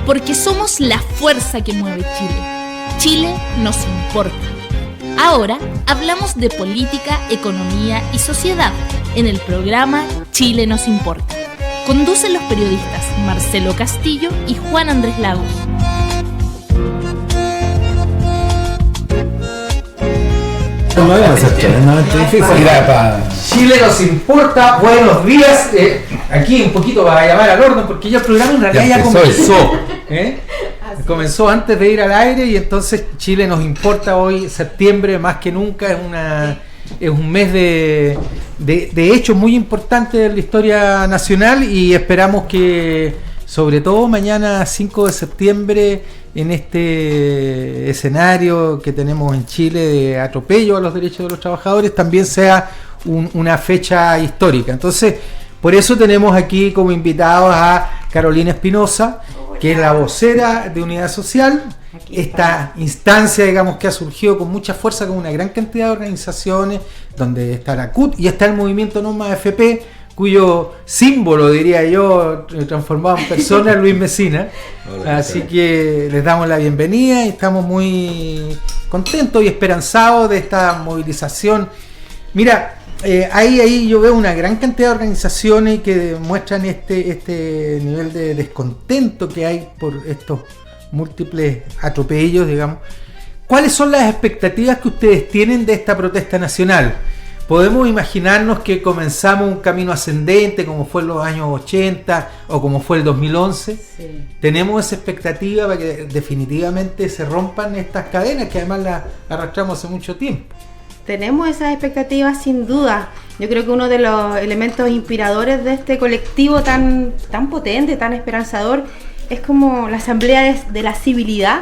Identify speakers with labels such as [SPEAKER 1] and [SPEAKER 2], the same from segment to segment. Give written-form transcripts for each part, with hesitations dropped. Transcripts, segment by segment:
[SPEAKER 1] porque somos la fuerza que mueve Chile. Chile nos importa. Ahora hablamos de política, economía y sociedad en el programa Chile nos importa. Conducen los periodistas Marcelo Castillo y Juan Andrés Lagos.
[SPEAKER 2] Chile nos importa, buenos días. Aquí un poquito para llamar al orden, porque ya el programa en realidad ya comenzó. Comenzó antes de ir al aire y entonces Chile nos importa hoy, septiembre, más que nunca, es un mes de hechos muy importantes de la historia nacional y esperamos que, sobre todo mañana 5 de septiembre, en este escenario que tenemos en Chile de atropello a los derechos de los trabajadores, también sea una fecha histórica. Entonces, por eso tenemos aquí como invitados a Carolina Espinosa, que es la vocera de Unidad Social, esta instancia, digamos, que ha surgido con mucha fuerza, con una gran cantidad de organizaciones, donde está la CUT y está el movimiento No Más AFP, cuyo símbolo, diría yo, transformado en persona, Luis Mesina. Hola, así que les damos la bienvenida y estamos muy contentos y esperanzados de esta movilización. Mira, ahí yo veo una gran cantidad de organizaciones que muestran este nivel de descontento que hay por estos múltiples atropellos, digamos. ¿Cuáles son las expectativas que ustedes tienen de esta protesta nacional? ¿Podemos imaginarnos que comenzamos un camino ascendente como fue en los años 80 o como fue el 2011? Sí. ¿Tenemos esa expectativa para que definitivamente se rompan estas cadenas que además las arrastramos hace mucho tiempo?
[SPEAKER 3] Tenemos esas expectativas sin duda. Yo creo que uno de los elementos inspiradores de este colectivo tan potente, tan esperanzador, es como la asamblea de la civilidad.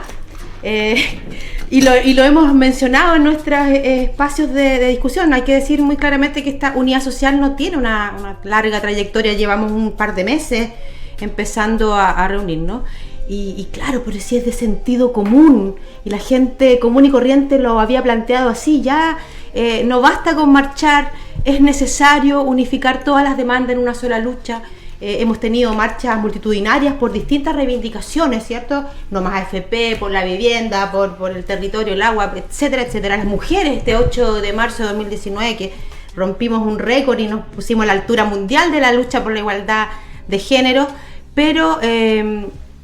[SPEAKER 3] Y lo hemos mencionado en nuestros espacios de discusión. Hay que decir muy claramente que esta unidad social no tiene una larga trayectoria, llevamos un par de meses empezando a reunirnos y claro, pero sí es de sentido común y la gente común y corriente lo había planteado así, ya no basta con marchar, es necesario unificar todas las demandas en una sola lucha. Hemos tenido marchas multitudinarias por distintas reivindicaciones, ¿cierto? No Más AFP, por la vivienda, por el territorio, el agua, etcétera, etcétera. Las mujeres, este 8 de marzo de 2019, que rompimos un récord y nos pusimos a la altura mundial de la lucha por la igualdad de género, pero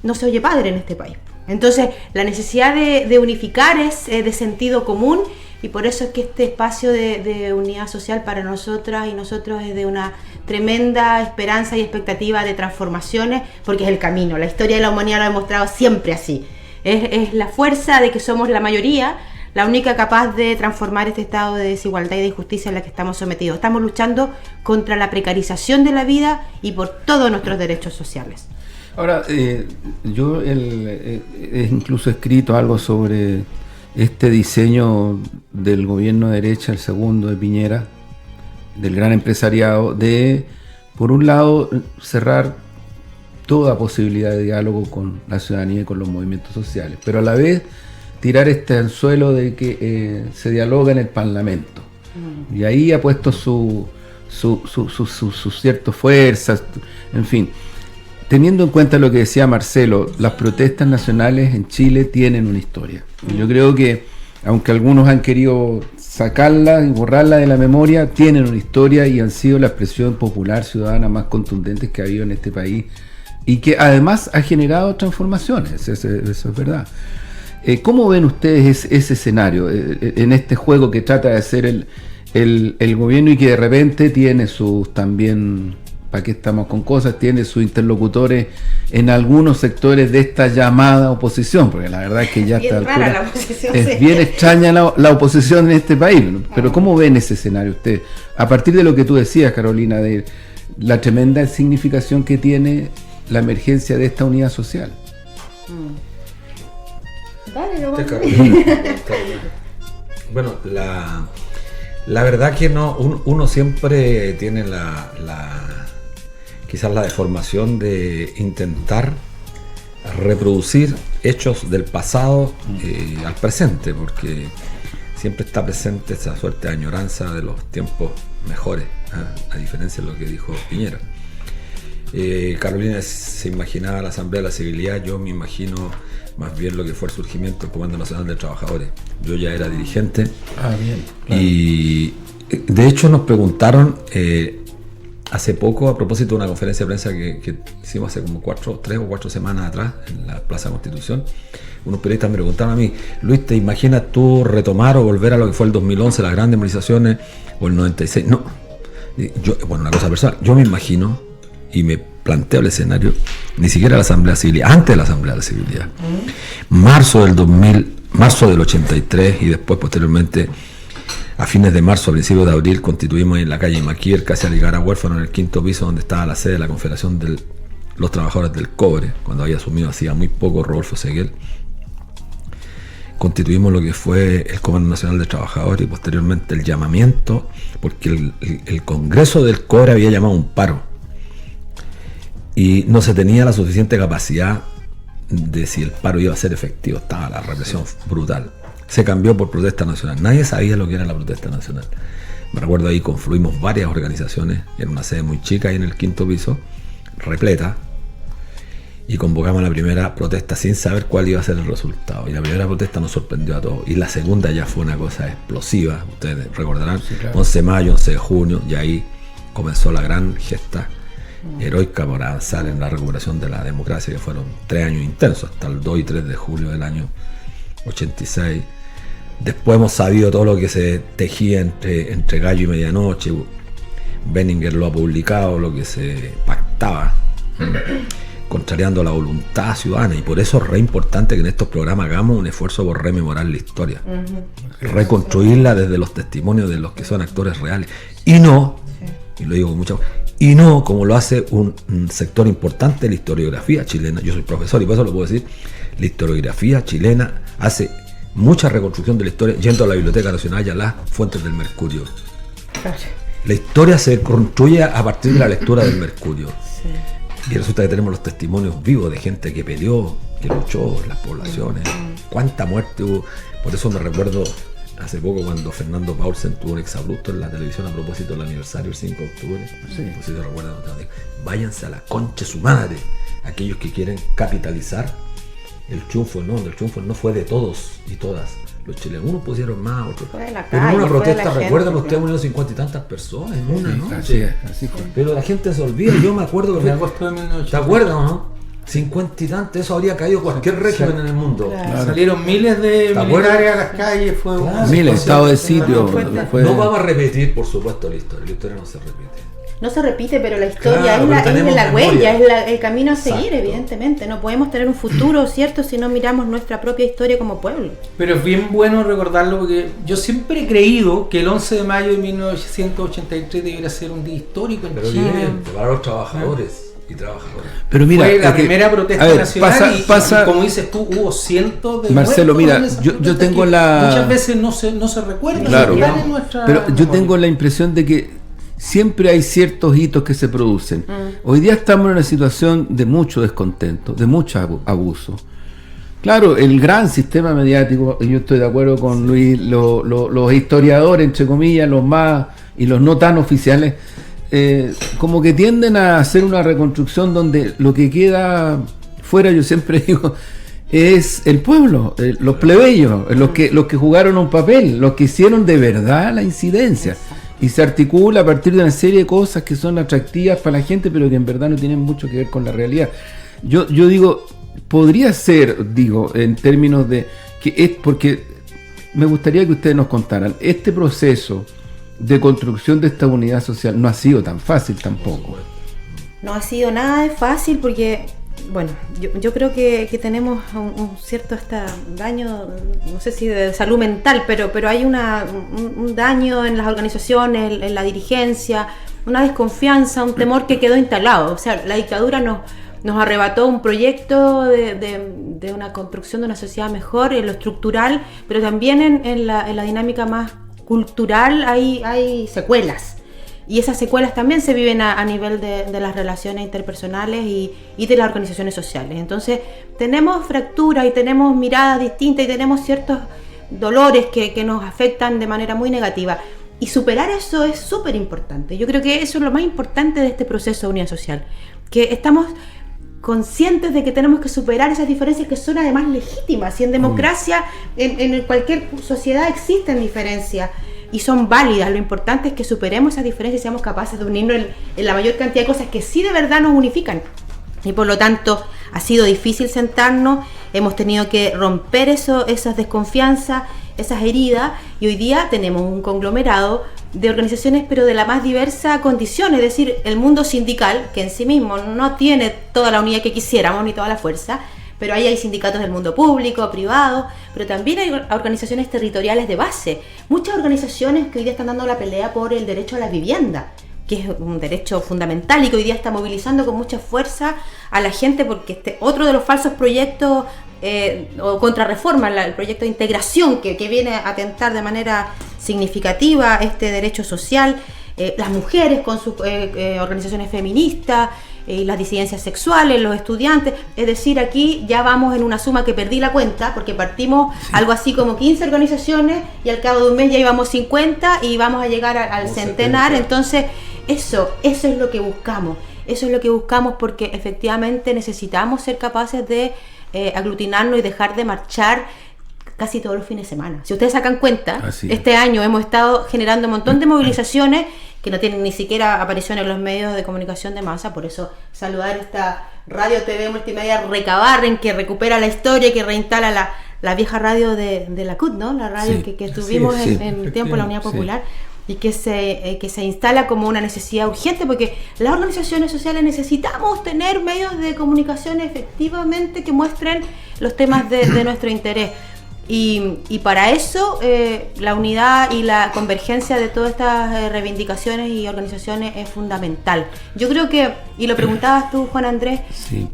[SPEAKER 3] no se oye padre en este país. Entonces, la necesidad de unificar es de sentido común y por eso es que este espacio de unidad social para nosotras y nosotros es de una tremenda esperanza y expectativa de transformaciones, porque es el camino. La historia de la humanidad lo ha demostrado siempre así. Es la fuerza de que somos la mayoría, la única capaz de transformar este estado de desigualdad y de injusticia en la que estamos sometidos. Estamos luchando contra la precarización de la vida y por todos nuestros derechos sociales.
[SPEAKER 4] Ahora, yo he incluso escrito algo sobre este diseño del gobierno de derecha, el segundo de Piñera, del gran empresariado, de, por un lado, cerrar toda posibilidad de diálogo con la ciudadanía y con los movimientos sociales, pero a la vez tirar este anzuelo de que se dialoga en el Parlamento. Y ahí ha puesto su cierta fuerza, en fin. Teniendo en cuenta lo que decía Marcelo, las protestas nacionales en Chile tienen una historia. Y yo creo que, aunque algunos han querido sacarla y borrarla de la memoria, tienen una historia y han sido la expresión popular ciudadana más contundente que ha habido en este país y que además ha generado transformaciones, eso es verdad. ¿Cómo ven ustedes ese escenario en este juego que trata de hacer el gobierno y que de repente tiene sus también... ¿Para qué estamos con cosas? Tiene sus interlocutores en algunos sectores de esta llamada oposición, porque la verdad es que ya hasta altura es bien extraña la oposición en este país. Pero ¿cómo ven ese escenario ustedes? A partir de lo que tú decías, Carolina, de la tremenda significación que tiene la emergencia de esta unidad social.
[SPEAKER 3] Dale, lo
[SPEAKER 5] Bueno, la verdad que uno siempre tiene quizás la deformación de intentar reproducir hechos del pasado al presente, porque siempre está presente esa suerte de añoranza de los tiempos mejores, a diferencia de lo que dijo Piñera. Carolina se imaginaba la Asamblea de la Civilidad, yo me imagino más bien lo que fue el surgimiento del Comando Nacional de Trabajadores. Yo ya era dirigente.
[SPEAKER 4] Bien, claro.
[SPEAKER 5] Y de hecho nos preguntaron hace poco, a propósito de una conferencia de prensa que hicimos hace como 3 o 4 semanas atrás en la Plaza Constitución, unos periodistas me preguntaron a mí: Luis, ¿te imaginas tú retomar o volver a lo que fue el 2011, las grandes movilizaciones, o el 96? No, bueno, una cosa personal, yo me imagino y me planteo el escenario, ni siquiera la Asamblea Civil, antes de la Asamblea de la Civilidad, marzo del 83, y después posteriormente a fines de marzo, a principios de abril, constituimos en la calle Maquier, casi al llegar a Huérfano, en el 5º piso, donde estaba la sede de la Confederación de los Trabajadores del Cobre, cuando había asumido hacía muy poco Rodolfo Seguel. Constituimos lo que fue el Comando Nacional de Trabajadores y posteriormente el llamamiento, porque el Congreso del Cobre había llamado un paro y no se tenía la suficiente capacidad de si el paro iba a ser efectivo. Estaba la represión brutal. Se cambió por protesta nacional. Nadie sabía lo que era la protesta nacional. Me recuerdo, ahí confluimos varias organizaciones en una sede muy chica, ahí en el 5º piso, repleta, y convocamos la primera protesta sin saber cuál iba a ser el resultado. Y la primera protesta nos sorprendió a todos. Y la segunda ya fue una cosa explosiva. Ustedes recordarán, sí, claro. 11 de mayo, 11 de junio, y ahí comenzó la gran gesta heroica para avanzar en la recuperación de la democracia, que fueron 3 años intensos, hasta el 2 y 3 de julio del año 86. Después hemos sabido todo lo que se tejía entre gallo y medianoche. Benninger lo ha publicado, lo que se pactaba, contrariando la voluntad ciudadana, y por eso es re importante que en estos programas hagamos un esfuerzo por rememorar la historia, reconstruirla desde los testimonios de los que son actores reales, y no, y lo digo con mucha, y no como lo hace un sector importante de la historiografía chilena. Yo soy profesor y por eso lo puedo decir. La historiografía chilena hace mucha reconstrucción de la historia yendo a la Biblioteca Nacional y a las fuentes del Mercurio. La historia se construye a partir de la lectura del Mercurio. Y resulta que tenemos los testimonios vivos de gente que peleó, que luchó en las poblaciones. Cuánta muerte hubo. Por eso me recuerdo hace poco cuando Fernando Paulsen tuvo un exabrupto en la televisión a propósito del aniversario del 5 de octubre. No sé si recuerdan. Váyanse a la concha de su madre aquellos que quieren capitalizar el triunfo. No, el triunfo no fue de todos y todas. Los chilenos, unos pusieron más, otros. Pero en una protesta, recuerdan ustedes, murieron 50 y tantas personas en una noche. Así fue. Pero la gente se olvida. Yo me acuerdo que ¿te acuerdas o no? 50 y tantas, eso habría caído cualquier régimen en el mundo.
[SPEAKER 2] Claro. Salieron miles de militares a las calles, fue
[SPEAKER 4] miles, estado de sitio.
[SPEAKER 5] No vamos a repetir, por supuesto, la historia no se repite.
[SPEAKER 3] No se repite, pero la historia es la huella, es el camino a seguir. Exacto. Evidentemente. No podemos tener un futuro, ¿cierto?, si no miramos nuestra propia historia como pueblo.
[SPEAKER 2] Pero es bien bueno recordarlo, porque yo siempre he creído que el 11 de mayo de 1983 debiera ser un día histórico en Chile.
[SPEAKER 5] Para los trabajadores y trabajadoras.
[SPEAKER 2] Pero mira, fue la primera protesta nacional y como dices tú, hubo cientos de
[SPEAKER 4] Marcelo, mira, yo tengo
[SPEAKER 2] muchas veces no se recuerda.
[SPEAKER 4] Claro, pero yo tengo la impresión de que siempre hay ciertos hitos que se producen. Hoy día estamos en una situación de mucho descontento, de mucho abuso. Claro, el gran sistema mediático, y yo estoy de acuerdo con Luis, los historiadores, entre comillas, los más y los no tan oficiales, como que tienden a hacer una reconstrucción donde lo que queda fuera, yo siempre digo, es el pueblo, los plebeyos, los que jugaron un papel, los que hicieron de verdad la incidencia. Y se articula a partir de una serie de cosas que son atractivas para la gente, pero que en verdad no tienen mucho que ver con la realidad. Yo digo, podría ser, en términos de que es porque me gustaría que ustedes nos contaran, este proceso de construcción de esta unidad social no ha sido tan fácil tampoco.
[SPEAKER 3] No ha sido nada de fácil porque, bueno, yo creo que tenemos un cierto daño, no sé si de salud mental, pero hay un daño en las organizaciones, en la dirigencia, una desconfianza, un temor que quedó instalado. O sea, la dictadura nos arrebató un proyecto de una construcción de una sociedad mejor en lo estructural, pero también en la dinámica más cultural hay secuelas. Y esas secuelas también se viven a nivel de las relaciones interpersonales y de las organizaciones sociales. Entonces tenemos fracturas y tenemos miradas distintas y tenemos ciertos dolores que nos afectan de manera muy negativa. Y superar eso es súper importante. Yo creo que eso es lo más importante de este proceso de unidad social. que estamos conscientes de que tenemos que superar esas diferencias que son además legítimas. Y en democracia, en cualquier sociedad existen diferencias y son válidas. Lo importante es que superemos esas diferencias y seamos capaces de unirnos en la mayor cantidad de cosas que sí de verdad nos unifican. Y por lo tanto ha sido difícil sentarnos, hemos tenido que romper esas desconfianzas, esas heridas, y hoy día tenemos un conglomerado de organizaciones, pero de la más diversa condición, es decir, el mundo sindical, que en sí mismo no tiene toda la unidad que quisiéramos ni toda la fuerza, pero ahí hay sindicatos del mundo público, privado, pero también hay organizaciones territoriales de base, muchas organizaciones que hoy día están dando la pelea por el derecho a la vivienda, que es un derecho fundamental y que hoy día está movilizando con mucha fuerza a la gente, porque otro de los falsos proyectos o contrarreforma, el proyecto de integración que viene a atentar de manera significativa este derecho social, las mujeres con sus organizaciones feministas, las disidencias sexuales, los estudiantes, es decir, aquí ya vamos en una suma que perdí la cuenta, porque partimos algo así como 15 organizaciones y al cabo de un mes ya íbamos 50 y vamos a llegar al centenar, entonces eso es lo que buscamos, porque efectivamente necesitamos ser capaces de aglutinarnos y dejar de marchar casi todos los fines de semana. Si ustedes sacan cuenta, este año hemos estado generando un montón de movilizaciones que no tienen ni siquiera aparición en los medios de comunicación de masa, por eso saludar esta radio TV multimedia Recabarren, que recupera la historia y que reinstala la vieja radio de la CUT, ¿no? La radio que tuvimos en el tiempo en la Unidad Popular. Y que se instala como una necesidad urgente, porque las organizaciones sociales necesitamos tener medios de comunicación efectivamente que muestren los temas de nuestro interés. Y para eso la unidad y la convergencia de todas estas reivindicaciones y organizaciones es fundamental. Yo creo que, y lo preguntabas tú, Juan Andrés,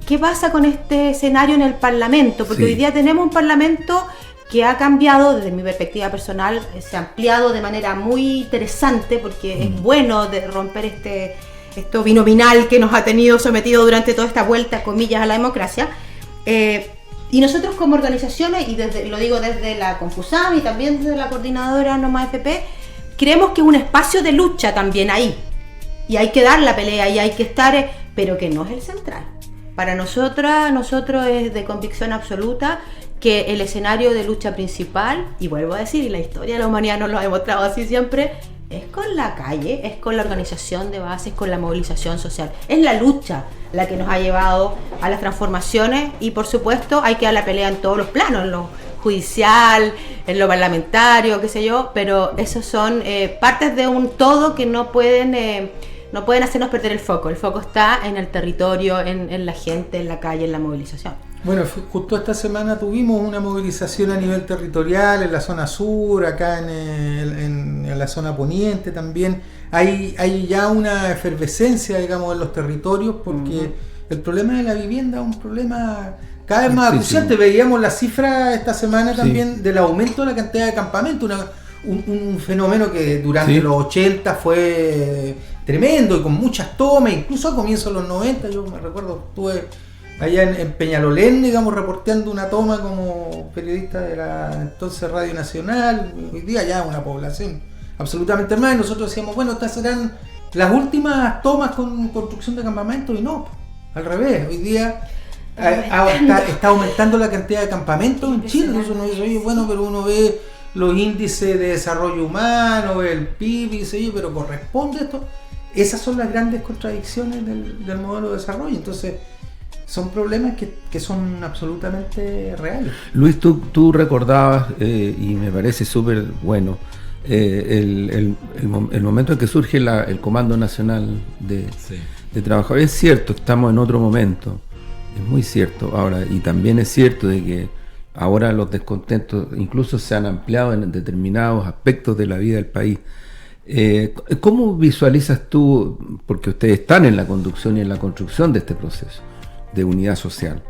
[SPEAKER 3] ¿qué pasa con este escenario en el Parlamento? Porque hoy día tenemos un Parlamento que ha cambiado, desde mi perspectiva personal, se ha ampliado de manera muy interesante, porque es bueno de romper esto binominal que nos ha tenido sometido durante toda esta vuelta, comillas, a la democracia. Y nosotros como organizaciones, y lo digo desde la Confusam y también desde la coordinadora Noma FP, creemos que es un espacio de lucha también ahí. Y hay que dar la pelea y hay que estar, pero que no es el central. Para nosotros es de convicción absoluta que el escenario de lucha principal, y vuelvo a decir, y la historia de la humanidad nos lo ha demostrado así siempre, es con la calle, es con la organización de base, es con la movilización social. Es la lucha la que nos ha llevado a las transformaciones y por supuesto hay que dar la pelea en todos los planos, en lo judicial, en lo parlamentario, qué sé yo, pero esos son partes de un todo que no pueden hacernos perder el foco. El foco está en el territorio, en la gente, en la calle, en la movilización.
[SPEAKER 2] Bueno, justo esta semana tuvimos una movilización a nivel territorial en la zona sur, acá en la zona poniente también. Hay ya una efervescencia, digamos, en los territorios, porque el problema de la vivienda es un problema cada vez más acuciante. Veíamos la cifra esta semana también del aumento de la cantidad de campamentos, un fenómeno que durante los 80 fue tremendo y con muchas tomas, incluso a comienzos de los 90, yo me recuerdo, estuve allá en Peñalolén, digamos, reporteando una toma como periodista de la entonces Radio Nacional. Hoy día ya una población absolutamente armada y nosotros decíamos, bueno, estas serán las últimas tomas con construcción de campamentos, y no, al revés, hoy día está aumentando la cantidad de campamentos en Chile. Entonces uno dice, oye, bueno, pero uno ve los índices de desarrollo humano, el PIB, y dice, oye, pero ¿corresponde esto? Esas son las grandes contradicciones del modelo de desarrollo. Entonces son problemas que son absolutamente reales.
[SPEAKER 4] Luis, tú recordabas, y me parece súper bueno, el momento en que surge el Comando Nacional de Trabajadores. Es cierto, estamos en otro momento, es muy cierto. Ahora, y también es cierto de que ahora los descontentos incluso se han ampliado en determinados aspectos de la vida del país. ¿Cómo visualizas tú, porque ustedes están en la conducción y en la construcción de este proceso de unidad social,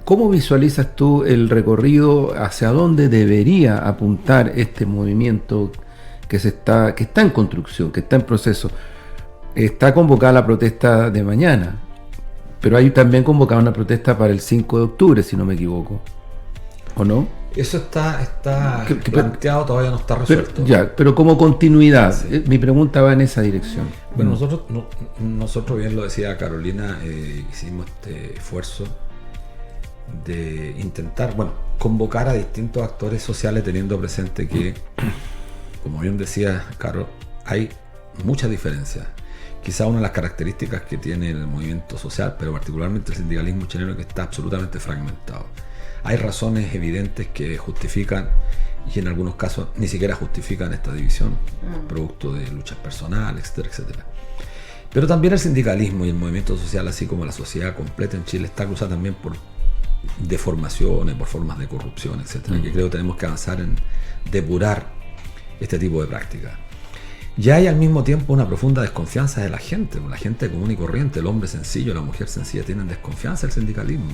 [SPEAKER 4] cómo visualizas tú el recorrido, hacia dónde debería apuntar este movimiento que está en construcción, que está en proceso? Está convocada la protesta de mañana, pero hay también convocada una protesta para el 5 de octubre, si no me equivoco, ¿o no?
[SPEAKER 5] Eso está planteado, todavía no está resuelto.
[SPEAKER 4] Pero como continuidad, sí. Mi pregunta va en esa dirección.
[SPEAKER 5] Bueno, nosotros bien lo decía Carolina, hicimos este esfuerzo de intentar, convocar a distintos actores sociales, teniendo presente que, como bien decía Caro, hay muchas diferencias. Quizá una de las características que tiene el movimiento social, pero particularmente el sindicalismo chileno, que está absolutamente fragmentado. Hay razones evidentes que justifican, y en algunos casos ni siquiera justifican esta división, producto de luchas personales, etcétera, etcétera. Pero también el sindicalismo y el movimiento social, así como la sociedad completa en Chile, está cruzada también por deformaciones, por formas de corrupción, etcétera, que creo que tenemos que avanzar en depurar este tipo de prácticas. Ya hay al mismo tiempo una profunda desconfianza de la gente común y corriente, el hombre sencillo, la mujer sencilla, tienen desconfianza del sindicalismo.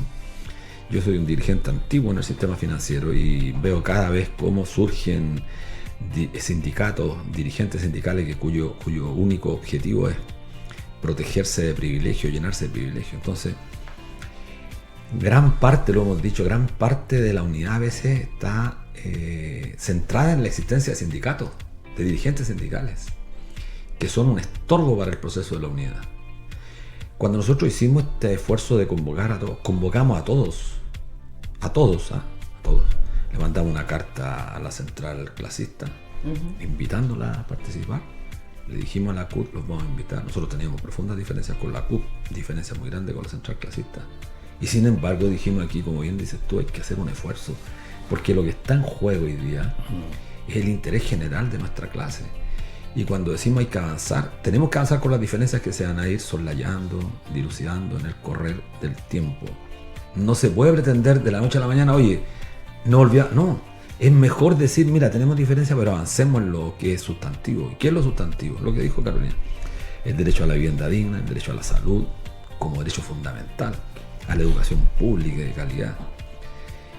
[SPEAKER 5] Yo soy un dirigente antiguo en el sistema financiero y veo cada vez cómo surgen sindicatos, dirigentes sindicales cuyo único objetivo es protegerse de privilegio, llenarse de privilegio. Entonces, gran parte, lo hemos dicho, gran parte de la unidad a veces está centrada en la existencia de sindicatos, de dirigentes sindicales, que son un estorbo para el proceso de la unidad. Cuando nosotros hicimos este esfuerzo de convocar a todos, convocamos a todos. Le mandamos una carta a la central clasista, invitándola a participar. Le dijimos a la CUT, los vamos a invitar. Nosotros teníamos profundas diferencias con la CUT, diferencias muy grandes con la central clasista. Y sin embargo dijimos aquí, como bien dices tú, hay que hacer un esfuerzo, porque lo que está en juego hoy día es el interés general de nuestra clase. Y cuando decimos hay que avanzar, tenemos que avanzar con las diferencias que se van a ir soslayando, dilucidando en el correr del tiempo. No se puede pretender de la noche a la mañana, oye, no, es mejor decir, mira, tenemos diferencias, pero avancemos en lo que es sustantivo. ¿Y qué es lo sustantivo? Lo que dijo Carolina. El derecho a la vivienda digna, el derecho a la salud como derecho fundamental, a la educación pública de calidad.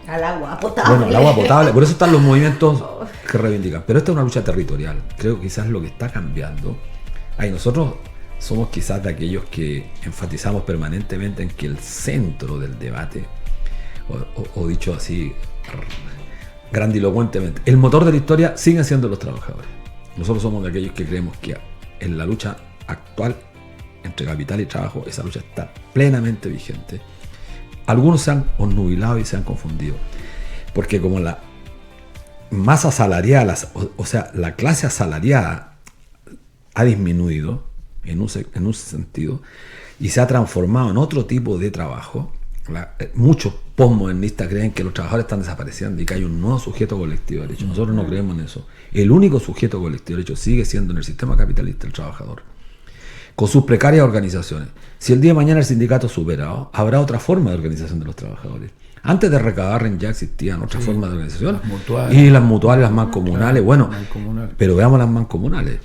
[SPEAKER 3] Al agua potable.
[SPEAKER 5] Bueno, el agua potable, por eso están los movimientos que reivindican. Pero esta es una lucha territorial. Creo que quizás lo que está cambiando. Nosotros somos quizás de aquellos que enfatizamos permanentemente en que el centro del debate, o dicho así grandilocuentemente, el motor de la historia siguen siendo los trabajadores. Nosotros somos de aquellos que creemos que en la lucha actual entre capital y trabajo, esa lucha está plenamente vigente. Algunos se han obnubilado y se han confundido, porque como la masa salarial, o sea, la clase asalariada ha disminuido en un sentido y se ha transformado en otro tipo de trabajo, muchos postmodernistas creen que los trabajadores están desapareciendo y que hay un nuevo sujeto colectivo de derecho. Nosotros no creemos en eso. El único sujeto colectivo de derecho sigue siendo en el sistema capitalista el trabajador, con sus precarias organizaciones. Si el día de mañana el sindicato es superado, habrá otra forma de organización de los trabajadores. Antes de Recabarren ya existían otras formas de organización. Y las mutuales, las mancomunales, pero veamos las mancomunales.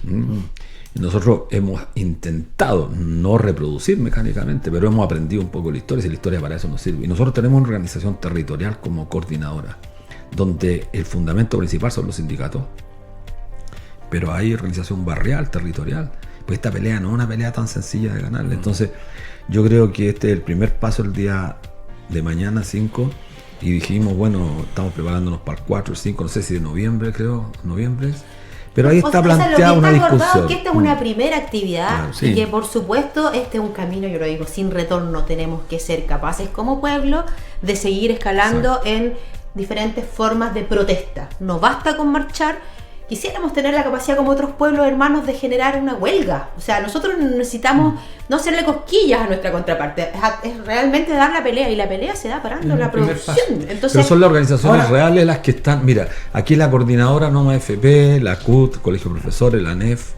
[SPEAKER 5] Nosotros hemos intentado no reproducir mecánicamente, pero hemos aprendido un poco la historia, y la historia para eso nos sirve. Y nosotros tenemos una organización territorial como coordinadora, donde el fundamento principal son los sindicatos, pero hay organización barrial, territorial. Pues esta pelea no es una pelea tan sencilla de ganarle. Entonces yo creo que este es el primer paso el día de mañana 5, y dijimos, estamos preparándonos para el 4 o 5, no sé si de noviembre, pero ahí está planteada una discusión.
[SPEAKER 3] Que esta es una primera actividad, y que por supuesto este es un camino, yo lo digo, sin retorno. Tenemos que ser capaces como pueblo de seguir escalando en diferentes formas de protesta. No basta con marchar. Quisiéramos tener la capacidad como otros pueblos hermanos de generar una huelga. O sea, nosotros necesitamos no hacerle cosquillas a nuestra contraparte, es realmente dar la pelea, y la pelea se da parando la producción. Entonces,
[SPEAKER 5] pero son las organizaciones reales las que están. Mira, aquí la coordinadora Noma FP, la CUT, Colegio de Profesores, la ANEF,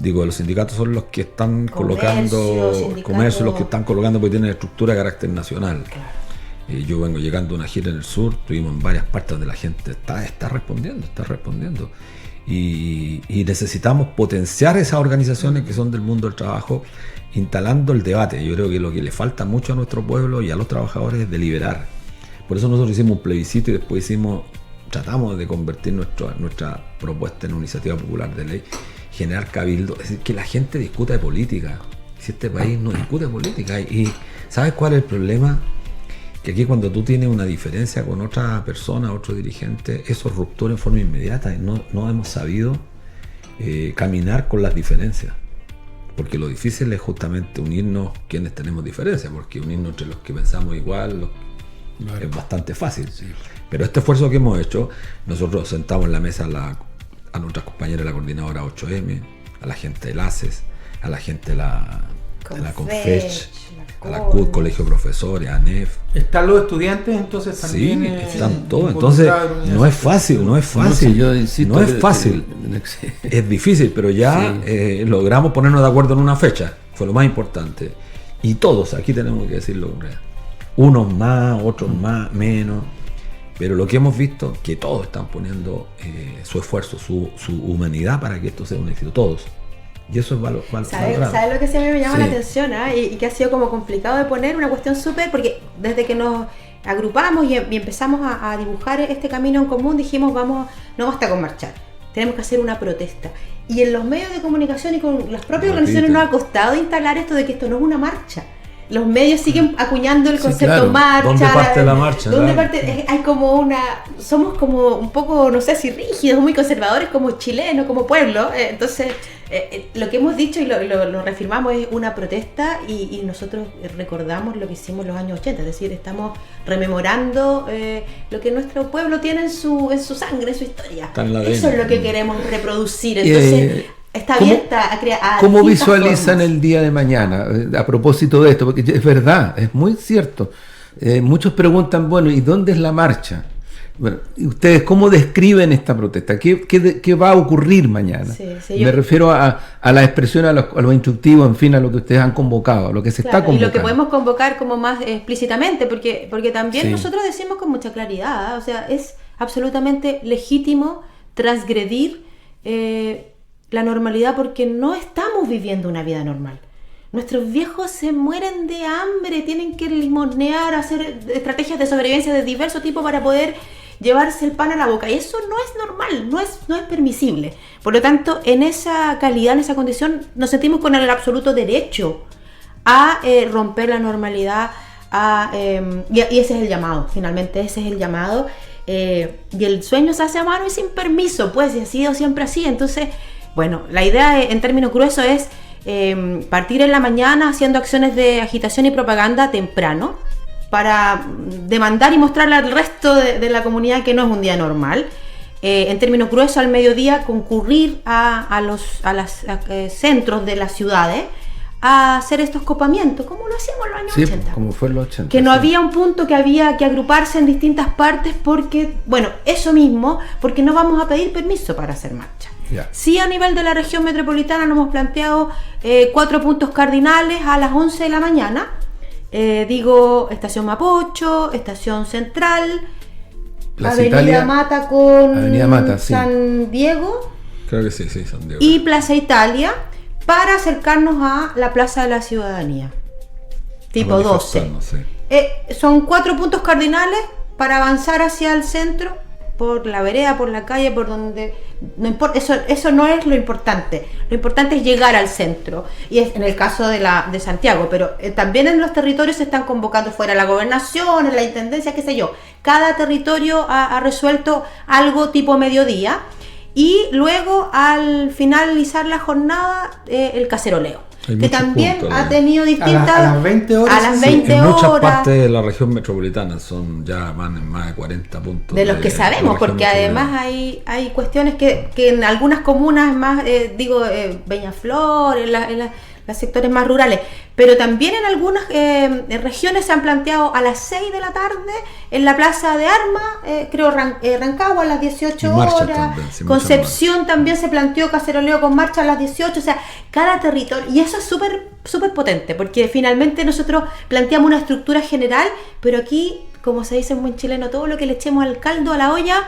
[SPEAKER 5] los sindicatos son los que están colocando, comercio, los que están colocando porque tienen estructura de carácter nacional. Claro. Yo vengo llegando a una gira en el sur, estuvimos en varias partes donde la gente está respondiendo. Y necesitamos potenciar esas organizaciones que son del mundo del trabajo, instalando el debate. Yo creo que lo que le falta mucho a nuestro pueblo y a los trabajadores es deliberar. Por eso nosotros hicimos un plebiscito y después tratamos de convertir nuestra propuesta en una iniciativa popular de ley, generar cabildo, es decir, que la gente discuta de política. Si este país no discute política, y ¿sabes cuál es el problema? que aquí cuando tú tienes una diferencia con otra persona, otro dirigente, eso es ruptura en forma inmediata y no hemos sabido caminar con las diferencias. Porque lo difícil es justamente unirnos quienes tenemos diferencias, porque unirnos entre los que pensamos igual es bastante fácil. Sí. Pero este esfuerzo que hemos hecho, nosotros sentamos en la mesa a nuestras compañeras de la coordinadora 8M, a la gente del ACES, a la gente de la CONFECH, a la CUT, Colegio de Profesores, a ANEF.
[SPEAKER 2] ¿Están los estudiantes entonces también?
[SPEAKER 5] Sí, están todos. Entonces, no es fácil.
[SPEAKER 4] Yo insisto,
[SPEAKER 5] no es fácil. Es difícil, pero ya logramos ponernos de acuerdo en una fecha. Fue lo más importante. Y todos, aquí tenemos que decirlo, unos más, otros más, menos. Pero lo que hemos visto, que todos están poniendo su esfuerzo, su humanidad para que esto sea un éxito. Todos. Y eso es valorado.
[SPEAKER 3] ¿Sabes lo que sí a mí me llama la atención? Y que ha sido como complicado de poner, una cuestión súper, porque desde que nos agrupamos y empezamos a dibujar este camino en común, dijimos, no basta con marchar, tenemos que hacer una protesta. Y en los medios de comunicación y con las propias organizaciones nos ha costado instalar esto de que esto no es una marcha. Los medios siguen acuñando el concepto marcha.
[SPEAKER 5] ¿Dónde parte la marcha?
[SPEAKER 3] Hay como somos como un poco, no sé si rígidos, muy conservadores como chilenos, como pueblo. Entonces, lo que hemos dicho y lo reafirmamos es una protesta y nosotros recordamos lo que hicimos en los años 80. Es decir, estamos rememorando lo que nuestro pueblo tiene en su sangre, en su historia. Eso es lo que queremos reproducir. Entonces, está abierta a
[SPEAKER 4] ¿Cómo visualizan el día de mañana? A propósito de esto, porque es verdad, es muy cierto. Muchos preguntan, bueno, ¿y dónde es la marcha? Bueno, ¿ustedes cómo describen esta protesta? ¿Qué va a ocurrir mañana? Me refiero a la expresión, a lo instructivo, en fin, a lo que ustedes han convocado, a lo que se está convocando.
[SPEAKER 3] Y lo que podemos convocar como más explícitamente, porque también nosotros decimos con mucha claridad, o sea, es absolutamente legítimo transgredir la normalidad porque no estamos viviendo una vida normal. Nuestros viejos se mueren de hambre, tienen que limonear, hacer estrategias de sobrevivencia de diverso tipo para poder llevarse el pan a la boca. Y eso no es normal, no es permisible. Por lo tanto, en esa calidad, en esa condición, nos sentimos con el absoluto derecho a romper la normalidad. Y ese es el llamado, finalmente ese es el llamado. Y el sueño se hace a mano y sin permiso, pues, y ha sido siempre así. Entonces, bueno, la idea en términos gruesos es partir en la mañana haciendo acciones de agitación y propaganda temprano para demandar y mostrarle al resto de la comunidad que no es un día normal. En términos gruesos, al mediodía concurrir a los centros de las ciudades a hacer estos copamientos, como lo hacíamos en los años 80.
[SPEAKER 4] Como fue en los 80.
[SPEAKER 3] Que no había un punto que había que agruparse en distintas partes porque, bueno, eso mismo, porque no vamos a pedir permiso para hacer marcha. Sí, a nivel de la región metropolitana nos hemos planteado 4 puntos cardinales a las 11 de la mañana. Estación Mapocho, Estación Central,
[SPEAKER 4] Plaza
[SPEAKER 3] Avenida
[SPEAKER 4] Italia,
[SPEAKER 3] Mata con
[SPEAKER 4] Avenida Mata,
[SPEAKER 3] San Diego.
[SPEAKER 5] Creo que sí, San Diego.
[SPEAKER 3] Y Plaza Italia, para acercarnos a la Plaza de la Ciudadanía, tipo 12. Son 4 puntos cardinales para avanzar hacia el centro, por la vereda, por la calle, por donde... No importa, eso no es lo importante. Lo importante es llegar al centro. Y es en el caso de Santiago, pero también en los territorios se están convocando fuera la gobernación, en la intendencia, qué sé yo. Cada territorio ha resuelto algo tipo mediodía. Y luego, al finalizar la jornada, el caceroleo. Que también ha tenido distintas...
[SPEAKER 2] A las 20 horas.
[SPEAKER 3] A las 20
[SPEAKER 5] en
[SPEAKER 3] horas.
[SPEAKER 5] muchas partes de la región metropolitana van en más de 40 puntos.
[SPEAKER 3] De los que sabemos, porque además hay cuestiones que en algunas comunas más, Peñaflor, en los sectores más rurales, pero también en algunas regiones se han planteado a las 6 de la tarde en la Plaza de Armas, Rancagua a las 18 horas, también, Concepción también se planteó caceroleo con marcha a las 18, o sea, cada territorio, y eso es súper súper potente, porque finalmente nosotros planteamos una estructura general, pero aquí, como se dice en buen chileno, todo lo que le echemos al caldo, a la olla,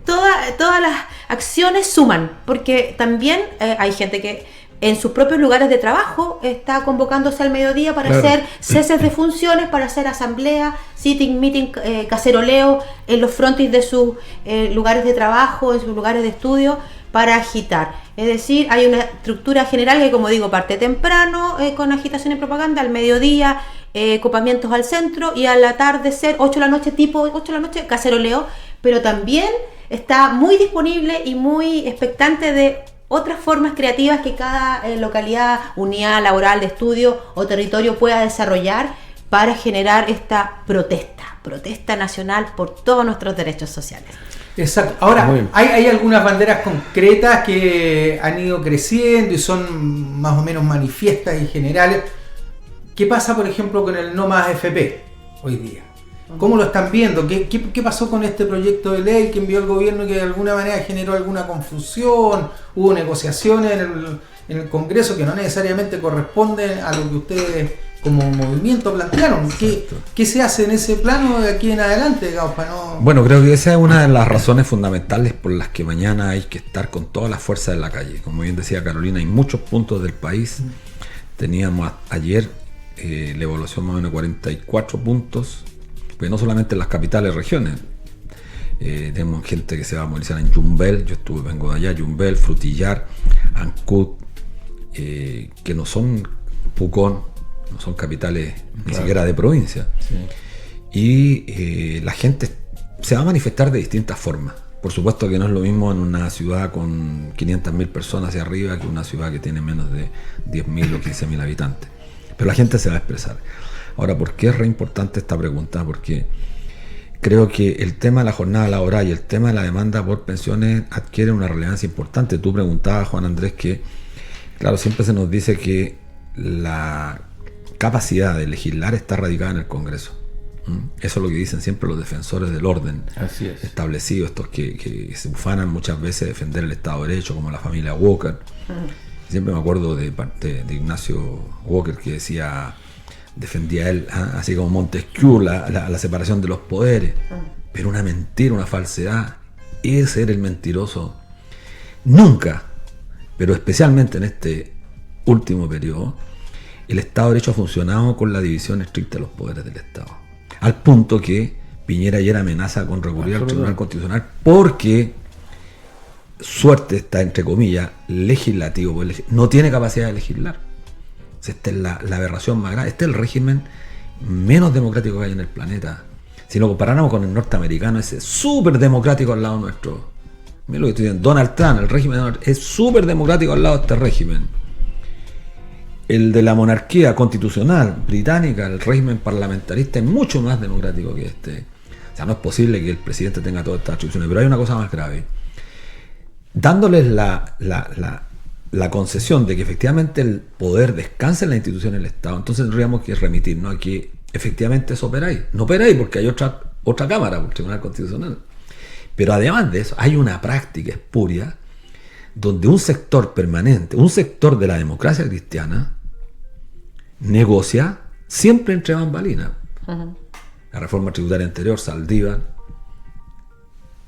[SPEAKER 3] todas las acciones suman, porque también hay gente que en sus propios lugares de trabajo está convocándose al mediodía para hacer ceses de funciones, para hacer asamblea, sitting, meeting, caceroleo en los frontis de sus lugares de trabajo, en sus lugares de estudio, para agitar. Es decir, hay una estructura general que, como digo, parte temprano con agitación y propaganda, al mediodía copamientos al centro y al atardecer, 8 de la noche, tipo 8 de la noche, caceroleo, pero también está muy disponible y muy expectante de otras formas creativas que cada localidad, unidad laboral, de estudio o territorio pueda desarrollar para generar esta protesta nacional por todos nuestros derechos sociales.
[SPEAKER 2] Exacto. Ahora, hay algunas banderas concretas que han ido creciendo y son más o menos manifiestas y generales. ¿Qué pasa, por ejemplo, con el No Más FP hoy día? ¿Cómo lo están viendo? ¿Qué pasó con este proyecto de ley que envió el gobierno que de alguna manera generó alguna confusión? Hubo negociaciones en el Congreso que no necesariamente corresponden a lo que ustedes como movimiento plantearon. ¿Qué se hace en ese plano de aquí en adelante, digamos, para no...
[SPEAKER 5] Bueno, creo que esa es una de las razones fundamentales por las que mañana hay que estar con toda la fuerza en la calle. Como bien decía Carolina, hay muchos puntos del país. Teníamos ayer la evaluación más o menos 44 puntos, pues no solamente en las capitales regiones. Tenemos gente que se va a movilizar en Yumbel, yo vengo de allá, Yumbel, Frutillar, Ancud, que no son Pucón, no son capitales ni siquiera de provincia. Sí. Y la gente se va a manifestar de distintas formas. Por supuesto que no es lo mismo en una ciudad con 500.000 personas hacia arriba que una ciudad que tiene menos de 10.000 o 15.000 habitantes. Pero la gente se va a expresar. Ahora, ¿por qué es re importante esta pregunta? Porque creo que el tema de la jornada laboral y el tema de la demanda por pensiones adquiere una relevancia importante. Tú preguntabas, Juan Andrés, que, claro, siempre se nos dice que la capacidad de legislar está radicada en el Congreso. Eso es lo que dicen siempre los defensores del orden establecido, estos que se ufanan muchas veces a defender el Estado de Derecho, como la familia Walker. Siempre me acuerdo de Ignacio Walker, que decía, defendía él, así como Montesquieu, la separación de los poderes. Pero una mentira, una falsedad, ese era el mentiroso. Nunca, pero especialmente en este último periodo, el Estado de Derecho ha funcionado con la división estricta de los poderes del Estado. Al punto que Piñera ayer amenaza con recurrir al Tribunal Constitucional porque suerte está, entre comillas, legislativo, no tiene capacidad de legislar. Esta es la aberración más grave. Este es el régimen menos democrático que hay en el planeta. Si lo comparáramos con el norteamericano, ese es súper democrático al lado nuestro. Mira lo que estoy diciendo, Donald Trump, el régimen de Donald Trump, es súper democrático al lado de este régimen. El de la monarquía constitucional británica, el régimen parlamentarista, es mucho más democrático que este. O sea, no es posible que el presidente tenga todas estas atribuciones, pero hay una cosa más grave. Dándoles la concesión de que efectivamente el poder descansa en la institución del Estado, entonces tendríamos que remitirnos a que efectivamente eso opera ahí. No opera ahí porque hay otra cámara, el Tribunal Constitucional. Pero además de eso, hay una práctica espuria donde un sector permanente, un sector de la democracia cristiana, negocia siempre entre bambalinas. La reforma tributaria anterior, Saldívar,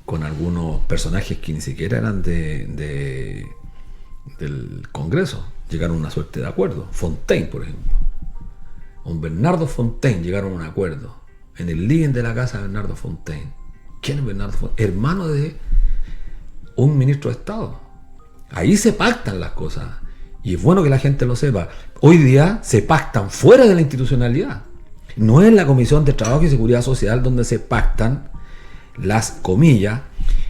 [SPEAKER 5] con algunos personajes que ni siquiera eran del Congreso, llegaron a una suerte de acuerdo. Fontaine, por ejemplo. Con Bernardo Fontaine llegaron a un acuerdo en el living de la casa de Bernardo Fontaine. ¿Quién es Bernardo Fontaine? Hermano de un ministro de Estado. Ahí se pactan las cosas. Y es bueno que la gente lo sepa. Hoy día se pactan fuera de la institucionalidad. No es la Comisión de Trabajo y Seguridad Social donde se pactan las, comillas,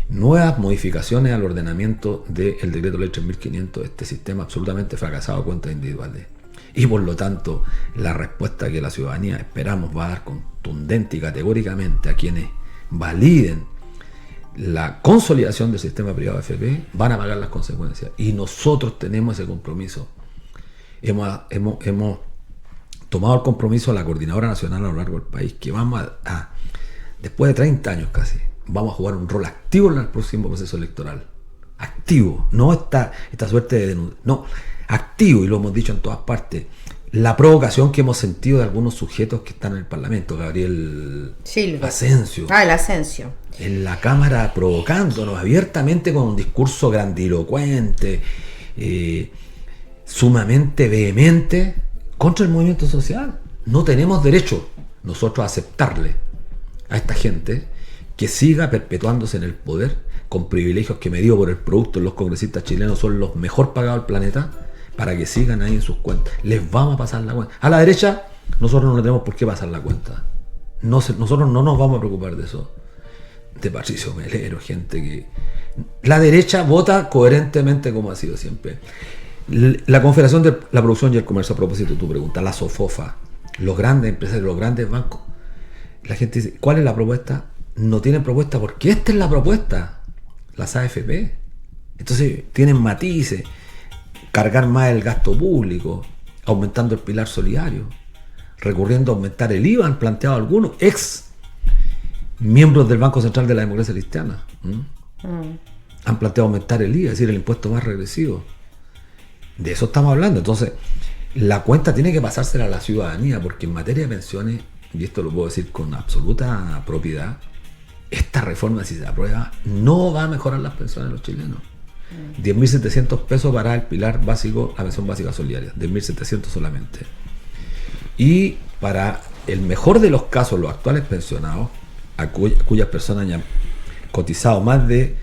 [SPEAKER 5] nuevas modificaciones al ordenamiento del decreto ley 3500, este sistema absolutamente fracasado de cuentas individuales. Y por lo tanto, la respuesta que la ciudadanía esperamos va a dar contundente y categóricamente a quienes validen la consolidación del sistema privado de FP, van a pagar las consecuencias. Y nosotros tenemos ese compromiso. Hemos tomado el compromiso de la Coordinadora Nacional a lo largo del país, que vamos a después de 30 años casi, vamos a jugar un rol activo en el próximo proceso electoral. Activo, no esta suerte de denuncia, no, activo, y lo hemos dicho en todas partes. La provocación que hemos sentido de algunos sujetos que están en el Parlamento, Gabriel Asensio.
[SPEAKER 3] El Asensio.
[SPEAKER 5] En la Cámara provocándonos abiertamente con un discurso grandilocuente, sumamente vehemente contra el movimiento social. No tenemos derecho nosotros a aceptarle a esta gente que siga perpetuándose en el poder con privilegios que, medido por el producto, los congresistas chilenos son los mejor pagados del planeta, para que sigan ahí en sus cuentas. Les vamos a pasar la cuenta. A la derecha nosotros no le tenemos por qué pasar la cuenta. Nosotros no nos vamos a preocupar de eso. De Patricio Melero, gente que... La derecha vota coherentemente como ha sido siempre. La Confederación de la Producción y el Comercio, a propósito de tu pregunta, la SOFOFA, los grandes empresarios, los grandes bancos, la gente dice, ¿cuál es la propuesta? No tienen propuesta porque esta es la propuesta, las AFP. Entonces tienen matices, cargar más el gasto público, aumentando el pilar solidario, recurriendo a aumentar el IVA, han planteado algunos ex miembros del Banco Central de la Democracia Cristiana. Han planteado aumentar el IVA, es decir, el impuesto más regresivo. De eso estamos hablando. Entonces, la cuenta tiene que pasársela a la ciudadanía, porque en materia de pensiones, y esto lo puedo decir con absoluta propiedad, esta reforma, si se aprueba, no va a mejorar las pensiones de los chilenos. 10.700 pesos para el pilar básico, la pensión básica solidaria, 10.700 solamente. Y para el mejor de los casos, los actuales pensionados, a cuyas personas ya han cotizado más de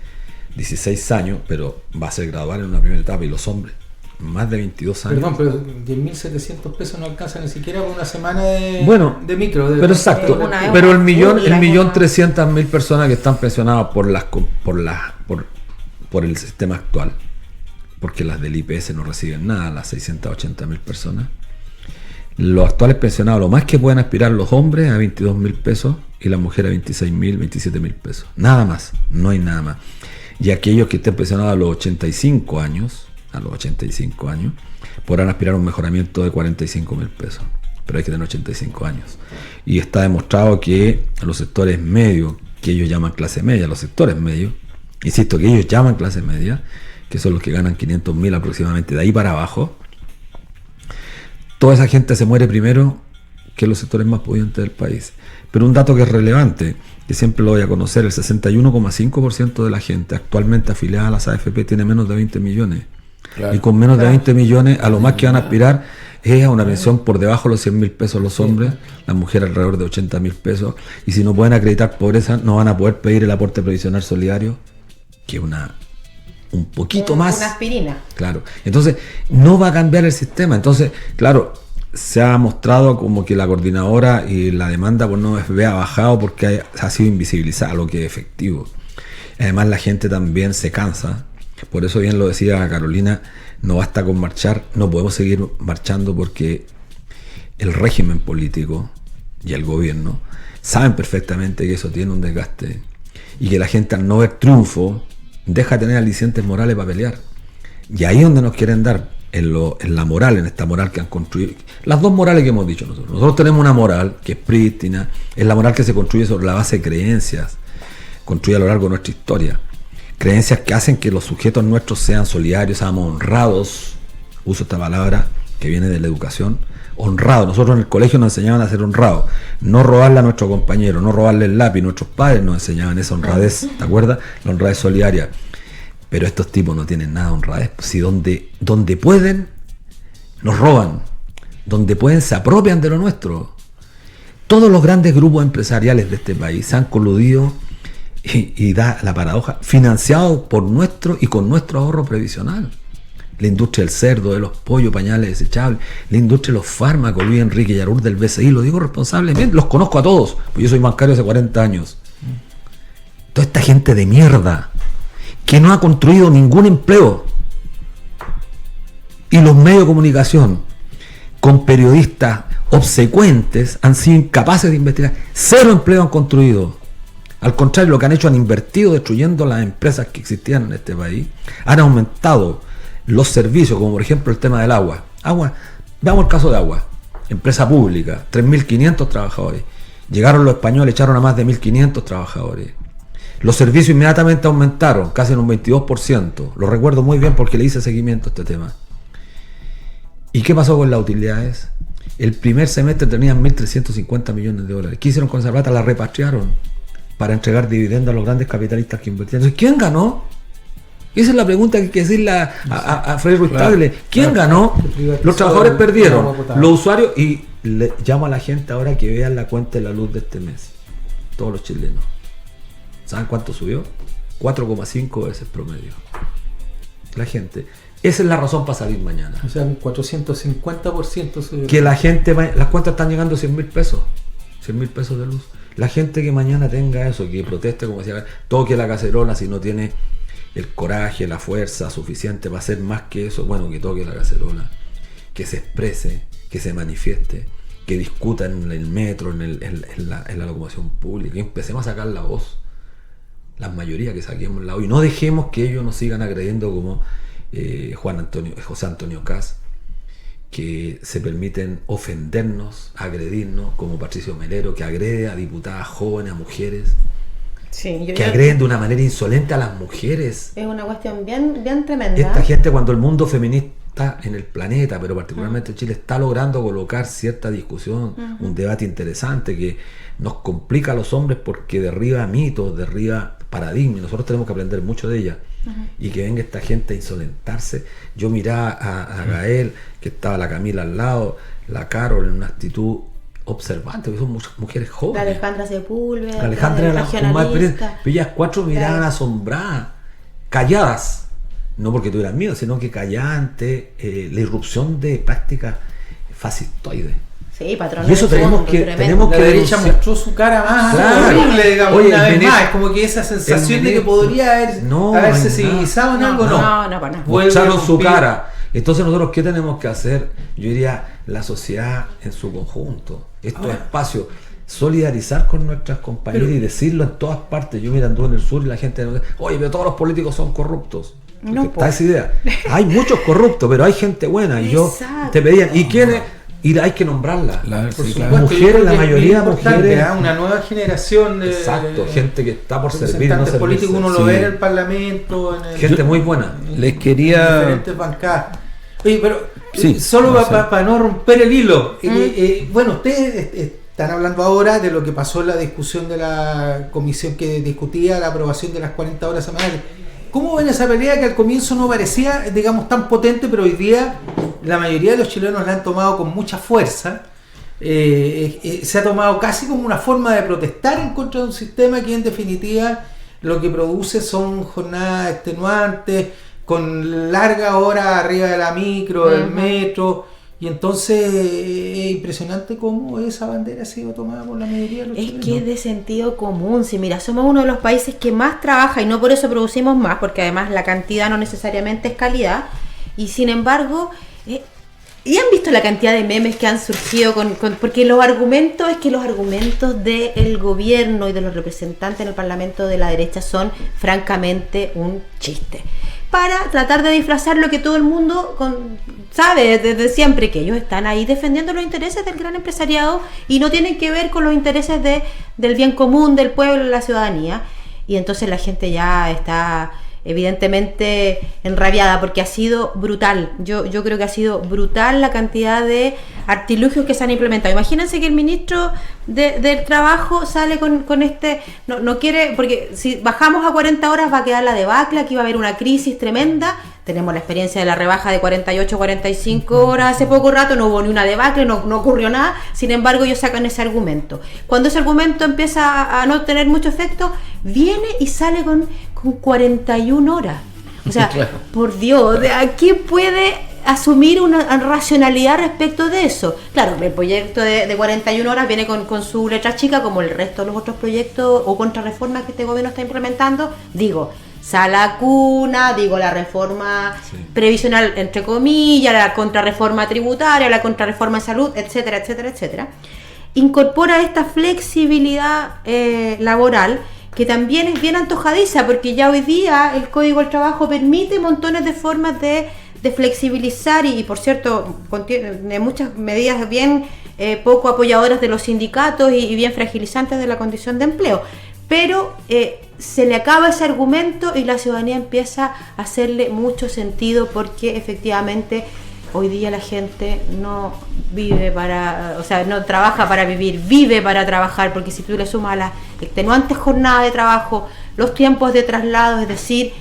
[SPEAKER 5] 16 años, pero va a ser gradual en una primera etapa, y los hombres, más de 22 años.
[SPEAKER 2] Perdón, pero 10.700 pesos no alcanza ni siquiera por una semana de micro.
[SPEAKER 5] Pero exacto, pero el millón 300.000 personas que están pensionadas por el sistema actual, porque las del IPS no reciben nada, las 680.000 personas. Los actuales pensionados, lo más que pueden aspirar los hombres a 22.000 pesos y las mujeres a 26.000, 27.000 pesos. Nada más, no hay nada más. Y aquellos que estén pensionados a los 85 años, podrán aspirar a un mejoramiento de 45.000 pesos. Pero hay que tener 85 años. Y está demostrado que los sectores medios, que ellos llaman clase media, los sectores medios, insisto, que ellos llaman clase media, que son los que ganan 500.000 aproximadamente, de ahí para abajo, toda esa gente se muere primero que los sectores más pudientes del país. Pero un dato que es relevante, que siempre lo voy a conocer, el 61,5% de la gente actualmente afiliada a las AFP tiene menos de 20 millones. Claro. Y con menos de 20 millones, a lo más que van a aspirar es a una pensión por debajo de los 100.000 pesos los hombres, las mujeres alrededor de 80.000 pesos. Y si no pueden acreditar pobreza, no van a poder pedir el aporte previsional solidario, que es un poquito más.
[SPEAKER 3] Una aspirina.
[SPEAKER 5] Claro. Entonces, no va a cambiar el sistema. Entonces, claro, se ha mostrado como que la coordinadora y la demanda por no FP ha bajado porque ha sido invisibilizada, lo que es efectivo. Además, la gente también se cansa. Por eso bien lo decía Carolina, no basta con marchar, no podemos seguir marchando porque el régimen político y el gobierno saben perfectamente que eso tiene un desgaste y que la gente al no ver triunfo deja de tener alicientes morales para pelear. Y ahí es donde nos quieren dar, en la moral, en esta moral que han construido. Las dos morales que hemos dicho nosotros. Nosotros tenemos una moral que es prístina, es la moral que se construye sobre la base de creencias, construye a lo largo de nuestra historia. Creencias que hacen que los sujetos nuestros sean solidarios, seamos honrados. Uso esta palabra que viene de la educación. Honrados. Nosotros en el colegio nos enseñaban a ser honrados. No robarle a nuestro compañero, no robarle el lápiz. Nuestros padres nos enseñaban esa honradez, ¿te acuerdas? La honradez solidaria. Pero estos tipos no tienen nada de honradez. Si donde pueden, nos roban. Donde pueden, se apropian de lo nuestro. Todos los grandes grupos empresariales de este país se han coludido, y da la paradoja, financiado por nuestro y con nuestro ahorro previsional. La industria del cerdo, de los pollos, pañales desechables, la industria de los fármacos, Luis Enrique Yarur del BCI, lo digo responsablemente, los conozco a todos, pues yo soy bancario hace 40 años. Toda esta gente de mierda, que no ha construido ningún empleo, y los medios de comunicación, con periodistas obsecuentes, han sido incapaces de investigar. 0 empleo han construido. Al contrario, lo que han hecho, han invertido destruyendo las empresas que existían en este país, han aumentado los servicios, como por ejemplo el tema del agua. Veamos el caso de agua, empresa pública, 3.500 trabajadores. Llegaron los españoles, echaron a más de 1.500 trabajadores. Los servicios inmediatamente aumentaron, casi en un 22%. Lo recuerdo muy bien porque le hice seguimiento a este tema. ¿Y qué pasó con las utilidades? El primer semestre tenían 1.350 millones de dólares. ¿Qué hicieron con esa plata? La repatriaron para entregar dividendos a los grandes capitalistas que invertían. Entonces, ¿quién ganó? Esa es la pregunta que hay que decirle a Freddy Ruiz Tagle. ¿Quién ganó? Los trabajadores perdieron, los usuarios, y le llamo a la gente ahora que vean la cuenta de la luz de este mes. Todos los chilenos. ¿Saben cuánto subió? 4,5 veces promedio. La gente. Esa es la razón para salir mañana.
[SPEAKER 2] O sea, un 450%.
[SPEAKER 5] Que la gente, las cuentas están llegando a 100.000 pesos. 100.000 pesos de luz. La gente que mañana tenga eso, que proteste, como decía, toque la cacerola si no tiene el coraje, la fuerza suficiente para hacer más que eso, bueno, que toque la cacerola, que se exprese, que se manifieste, que discuta en el metro, en la locomoción pública, y empecemos a sacar la voz. La mayoría que saquemos la voz y no dejemos que ellos nos sigan agrediendo como José Antonio Caz, que se permiten ofendernos, agredirnos, como Patricio Melero, que agrede a diputadas jóvenes, a mujeres, que agreden de una manera insolente a las mujeres.
[SPEAKER 3] Es una cuestión bien tremenda.
[SPEAKER 5] Esta gente, cuando el mundo feminista en el planeta, pero particularmente en Chile, está logrando colocar cierta discusión, un debate interesante que nos complica a los hombres porque derriba mitos, derriba paradigmas. Nosotros tenemos que aprender mucho de ella. Y que venga esta gente a insolentarse. Yo miraba a Gael, que estaba la Camila al lado, la Carol en una actitud observante, porque son mujeres jóvenes.
[SPEAKER 3] La Alejandra Sepúlveda,
[SPEAKER 5] la Alejandra era la más, pero ellas cuatro miraban asombradas, calladas, no porque tuvieran miedo, sino que calladas ante la irrupción de prácticas fascistoides.
[SPEAKER 3] Sí, patrón.
[SPEAKER 5] Y eso tenemos que
[SPEAKER 2] la derecha mostró su cara más horrible, digamos. Oye, una vez más, es como que esa sensación de que podría haberse civilizado en algo,
[SPEAKER 3] no, para nada.
[SPEAKER 5] Mostraron su cara. Entonces nosotros, ¿qué tenemos que hacer? Yo diría, la sociedad en su conjunto, estos espacios, solidarizar con nuestras compañeras y decirlo en todas partes. Yo anduve en el sur y la gente, oye, pero todos los políticos son corruptos. No, está esa idea. Hay muchos corruptos, pero hay gente buena. Y yo te pedía, ¿y quiénes? Y hay que nombrarla. Mujeres, la mayoría de mujeres.
[SPEAKER 2] Una nueva generación de.
[SPEAKER 5] Exacto, gente que está por servir.
[SPEAKER 2] No políticos, uno lo ve en el Parlamento.
[SPEAKER 5] Gente muy buena.
[SPEAKER 4] Les quería.
[SPEAKER 2] En diferentes bancadas. Oye, pero solo para no romper el hilo. Bueno, ustedes están hablando ahora de lo que pasó en la discusión de la comisión que discutía la aprobación de las 40 horas semanales. ¿Cómo ven esa pelea que al comienzo no parecía, digamos, tan potente, pero hoy día la mayoría de los chilenos la han tomado con mucha fuerza? Se ha tomado casi como una forma de protestar en contra de un sistema que en definitiva lo que produce son jornadas extenuantes, con largas horas arriba de la micro, del metro. Y entonces es impresionante cómo esa bandera ha sido tomada por la mayoría de los chilenos.
[SPEAKER 3] Es que es de sentido común. Si mira, somos uno de los países que más trabaja y no por eso producimos más, porque además la cantidad no necesariamente es calidad. Y sin embargo, ¿y han visto la cantidad de memes que han surgido porque los argumentos del gobierno y de los representantes en el Parlamento de la derecha son francamente un chiste? Para tratar de disfrazar lo que todo el mundo sabe desde siempre, que ellos están ahí defendiendo los intereses del gran empresariado y no tienen que ver con los intereses del bien común, del pueblo, de la ciudadanía. Y entonces la gente ya está evidentemente enrabiada porque ha sido brutal. Yo creo que ha sido brutal la cantidad de artilugios que se han implementado. Imagínense que el ministro del Trabajo sale con este, no quiere, porque si bajamos a 40 horas va a quedar la debacle, aquí va a haber una crisis tremenda. Tenemos la experiencia de la rebaja de 48 a 45 horas hace poco rato, no hubo ni una debacle, no ocurrió nada. Sin embargo, ellos sacan ese argumento. Cuando ese argumento empieza a no tener mucho efecto, viene y sale con 41 horas. O sea, claro. Por Dios, ¿a qué puede asumir una racionalidad respecto de eso? Claro, el proyecto de 41 horas viene con su letra chica, como el resto de los otros proyectos o contrarreformas que este gobierno está implementando. Digo, sala cuna, digo, la reforma previsional, entre comillas, la contrarreforma tributaria, la contrarreforma de salud, etcétera, etcétera, etcétera. Incorpora esta flexibilidad laboral que también es bien antojadiza, porque ya hoy día el Código del Trabajo permite montones de formas de flexibilizar y por cierto, contiene muchas medidas bien poco apoyadoras de los sindicatos y bien fragilizantes de la condición de empleo. Pero se le acaba ese argumento y la ciudadanía empieza a hacerle mucho sentido, porque efectivamente hoy día la gente no trabaja para vivir, vive para trabajar, porque si tú le sumas a las extenuantes jornadas de trabajo, los tiempos de traslado, es decir,